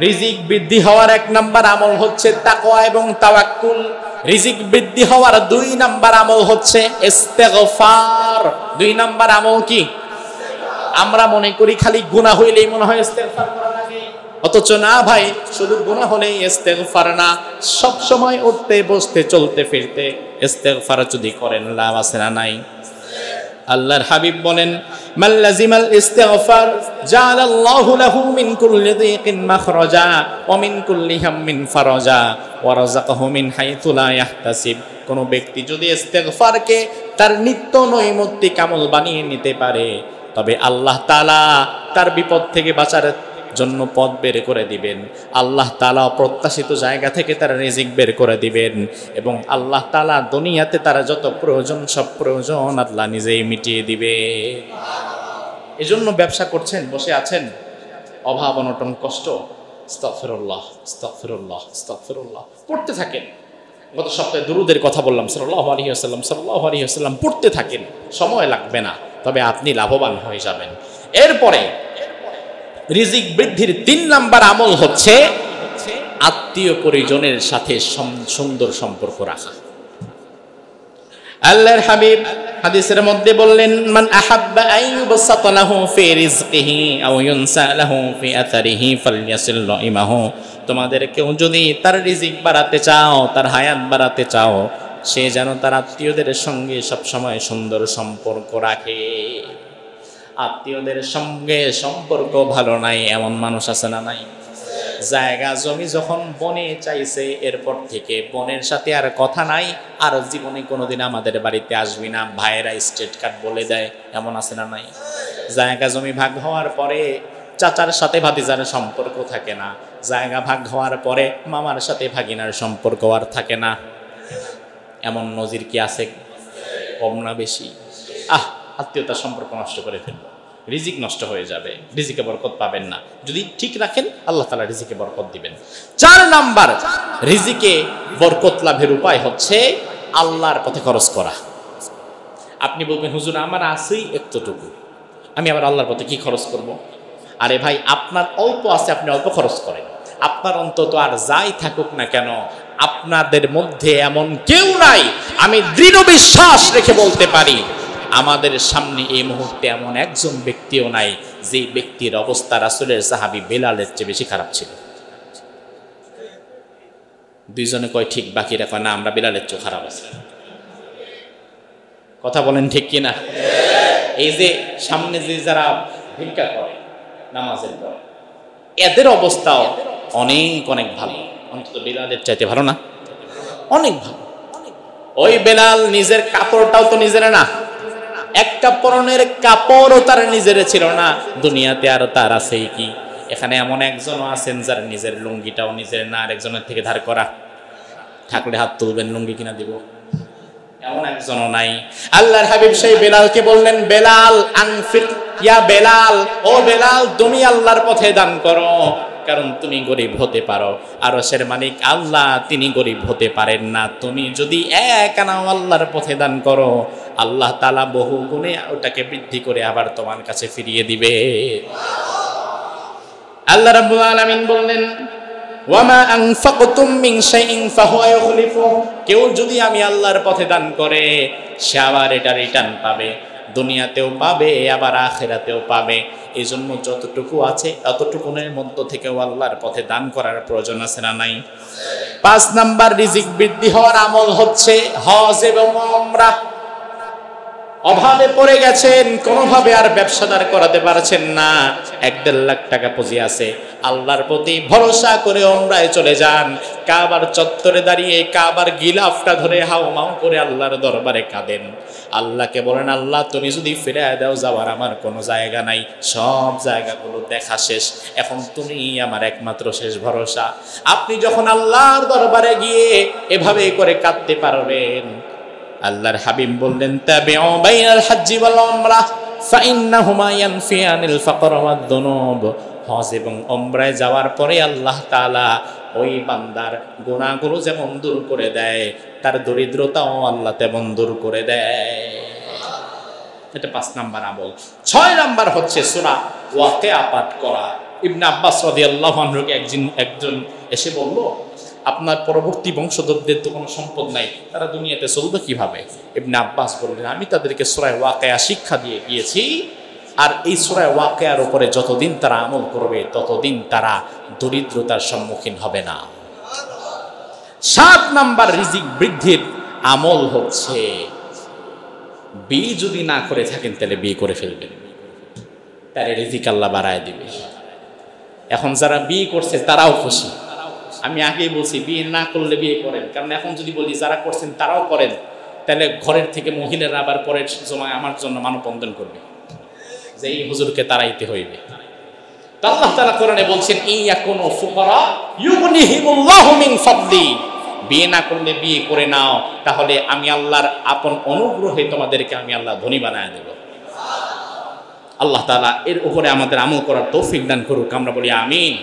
রিজিক বৃদ্ধি হওয়ার 1 নাম্বার আমল হচ্ছে তাকওয়া এবং তাওয়াক্কুল। রিজিক বৃদ্ধি হওয়ার 2 নাম্বার আমল হচ্ছে ইস্তেগফার। 2 নাম্বার আমল কি? আমরা মনে করি খালি গুনাহ হইলেই মনে হয় ইস্তেগফার করা লাগে, অথচ না ভাই, শুধু গুনাহ হলেই ইস্তেগফার না, সব সময় উঠতে বসতে চলতে ফিরতে ইস্তেগফার যদি করেন লাভ আছে না নাই? আল্লাহর হাবিব বলেন, মান লাজিমাল ইস্তিগফার জাআলাল্লাহু লাহু মিন কুল্লি যিকিন মাখরাজা ওয়া মিন কুল্লি হাম্মিন ফারাজা ওয়া রাযাকাহু মিন হাইতু লা ইয়াহতাসিব। কোন ব্যক্তি যদি ইস্তিগফারকে তার নিত্য নৈমিত্তিক আমল বানিয়ে নিতে পারে, তবে আল্লাহ তাআলা তার বিপদ থেকে বাঁচার জন্য পথ বের করে দিবেন। আল্লাহ তাআলা অপ্রত্যাশিত জায়গা থেকে তার রিজিক বের করে দিবেন, এবং আল্লাহ তাআলা দুনিয়াতে তার যত প্রয়োজন সব প্রয়োজন আল্লাহ নিজেই মিটিয়ে দিবে। এজন্য ব্যবসা করছেন, বসে আছেন, অভাব অনটন কষ্ট, আস্তাগফিরুল্লাহ আস্তাগফিরুল্লাহ আস্তাগফিরুল্লাহ পড়তে থাকেন। গত সপ্তাহে দুরূদের কথা বললাম, সাল্লাল্লাহু আলাইহি ওয়াসাল্লাম সাল্লাল্লাহু আলাইহি ওয়াসাল্লাম পড়তে থাকেন, সময় লাগবে না, তবে আপনি লাভবান হয়ে যাবেন। এরপরে রিজিক বৃদ্ধির 3 নাম্বার আমল হচ্ছে আত্মীয় পরিজনের সাথে সুন্দর সম্পর্ক রাখা। আল্লাহর হাবিব হাদিসের মধ্যে বললেন, মান আহাব্বা আইয়ুবসাতা লাহু ফি রিজকিহি আও ইউনসা লাহু ফি আথারিহি ফালইয়াসিল রাইমাহু। তোমাদের কেউ যদি তার রিজিক বাড়াতে চাও, তার হায়াত বাড়াতে চাও, সে যেন তার আত্মীয়দের সঙ্গে সব সময় সুন্দর সম্পর্ক রাখে। আত্মীয়দের সঙ্গে সম্পর্ক ভালো নাই এমন মানুষ আছে না নাই? জায়গা জমি যখন বনে চাইছে, এরপর থেকে বনের সাথে আর কথা নাই, আর জীবনে কোনোদিন আমাদের বাড়িতে আসবি না, ভাইয়েরা স্টেট কার্ড বলে দেয়, এমন আছে না নাই? জায়গা জমি ভাগ হওয়ার পরে চাচার সাথে ভাতিজার সম্পর্ক থাকে না, জায়গা ভাগ হওয়ার পরে মামার সাথে ভাগিনার সম্পর্ক আর থাকে না। এমন নজির কি আছে? কম না বেশি? আত্মীয়তার সম্পর্ক নষ্ট করে ফেলবো, রিজিক নষ্ট হয়ে যাবে, রিজিকে বরকত পাবেন না। যদি ঠিক রাখেন আল্লাহ তাআলা রিজিকে বরকত দিবেন। 4 নাম্বার রিজিকে বরকত লাভের উপায় হচ্ছে আল্লাহর পথে খরচ করা। আপনি বলবেন হুজুর আমার আছেই এতটুকু, আমি আবার আল্লাহর পথে কি খরচ করব? আরে ভাই, আপনার অল্প আছে, আপনি অল্প খরচ করেন। আপনার অন্তত আর যাই থাকুক না কেন, আপনাদের মধ্যে এমন কেউ নাই, আমি দৃঢ় বিশ্বাস রেখে বলতে পারি আমাদের সামনে এই মুহূর্তে এমন একজন ব্যক্তিও নাই যে ব্যক্তির অবস্থা রাসূলের সাহাবী বেলালের চেয়ে বেশি খারাপ ছিল। দুইজনে কয় ঠিক, বাকিরা কয় না আমরা বেলালের চেয়ে খারাপ আছি। কথা বলেন ঠিক কিনা? এই যে সামনে যে যারা ভিক্ষা করে নামাজের পর, এদের অবস্থাও অনেক অনেক ভালো, অন্তত বেলালের চাইতে ভালো না? অনেক ভালো। ওই বেলাল নিজের কাপড়টাও তো নিজের না, একটা পরনের কাপড়ও তার নিজের ছিল না, দুনিয়াতে আর তার আছেই কি? এখানে এমন একজনও আছেন যার নিজের লুঙ্গিটাও নিজের না, আরেকজনের থেকে ধার করা। থাকলে হাত তুলবেন, লুঙ্গি কিনা দিব। এমন একজনও নাই। আল্লাহর হাবিব সেই বেলালকে বললেন, বেলাল আনফিক ইয়া বেলাল, ও বেলাল তুমি আল্লাহর পথে দান করো, কারণ তুমি গরিব হতে পারো, আরশের মালিক আল্লাহ তিনি গরিব হতে পারেন না। তুমি যদি এক আনাও আল্লাহর পথে দান করো, আল্লাহ তাআলা বহু গুণে ওটাকে বৃদ্ধি করে আবার তোমার কাছে ফিরিয়ে দিবে। আল্লাহ রাব্বুল আলামিন বললেন, ওয়ামা আনফাকতুম মিন শাইইন ফাহুয়া ইউখলিফুহু, কেউ যদি আমি আল্লাহর পথে দান করে সে আবার এটা রিটার্ন পাবে, দুনিয়াতেও পাবে আবার আখিরাতেও পাবে। এই জন্য যতটুকু আছে অতটুকুনের মধ্য থেকেও আল্লাহর পথে দান করার প্রয়োজন আছে না নাই? 5 নাম্বার রিজিক বৃদ্ধি হওয়ার আমল হচ্ছে হজ এবং উমরা। অভাবে পড়ে গেছেন, কোনোভাবে আর ব্যবসাদার করাতে পারছেন না, 1-1.5 লাখ টাকা পুঁজি আছে, আল্লাহর প্রতি ভরসা করে উমরায় চলে যান। কাবার চত্বরে দাঁড়িয়ে কাবার গিলাফটা ধরে হাউমাউ করে আল্লাহর দরবারে কাঁদেন, আল্লাহকে বলেন আল্লাহ তুমি যদি ফিরে দাও, যাওয়ার আমার কোনো জায়গা নাই, সব জায়গাগুলো দেখা শেষ, এখন তুমি আমার একমাত্র শেষ ভরসা। আপনি যখন আল্লাহর দরবারে গিয়ে এভাবে করে কাঁদতে পারবেন, আল্লাহর হাবিব বললেন তাবিউ বাইনাল হজ্জি ওয়াল উমরাহ ফাইন্নাহুমা ইয়ানফিয়ানিল ফাকর ওয়াদ দুনুব। হজ এবং উমরায় যাওয়ার পরে আল্লাহ তাআলা ওই বান্দার গুনাহগুলো যেমন দূর করে দেয়, তার দরিদ্রতাও আল্লাহ তেমন দূর করে দেয়। এটা 5 নাম্বার আমল। 6 নাম্বার হচ্ছে সূরা ওয়াকিয়া পাঠ করা। ইবনে আব্বাস রাদিয়াল্লাহু আনহুকে একজন এসে বলল, আপনার পরবর্তী বংশধরদের তো কোনো সম্পদ নাই, তারা দুনিয়াতে চলবে কিভাবে? ইবনে আব্বাস বললেন, আমি তাদেরকে সূরা ওয়াকিয়া শিক্ষা দিয়ে গিয়েছি, আর এই সূরা ওয়াকিয়ার উপরে যতদিন তারা আমল করবে ততদিন তারা দরিদ্রতার সম্মুখীন হবে না। 7 নাম্বার রিজিক বৃদ্ধির আমল হচ্ছে বিয়ে যদি না করে থাকেন তাহলে বিয়ে করে ফেলবেন, তাহলে রিজিক আল্লাহ বাড়ায় দিবে। এখন যারা বিয়ে করছে তারাও খুশি। আমি আগেই বলছি বিয়ে না করলে বিয়ে করেন, কারণ এখন যদি বলি যারা করছেন তারাও করেন, তাহলে ঘরের থেকে মহিলারা আবার পরের সময় আমার জন্য মানববন্ধন করবে যে এই হুজুরকে তাড়াইতে হইবে। তো আল্লাহ তাআলা কোরআনে বলছেন ইয়াকুনু ফুকারা ইউগনিহিমুল্লাহু মিন ফাদলি, বিয়ে না করলে বিয়ে করে নাও, তাহলে আমি আল্লাহর আপন অনুগ্রহে তোমাদেরকে আমি আল্লাহ ধনী বানায় দেব। আল্লাহ তাআলা এর উপরে আমাদের আমল করার তৌফিক দান করুক, আমরা বলি আমিন।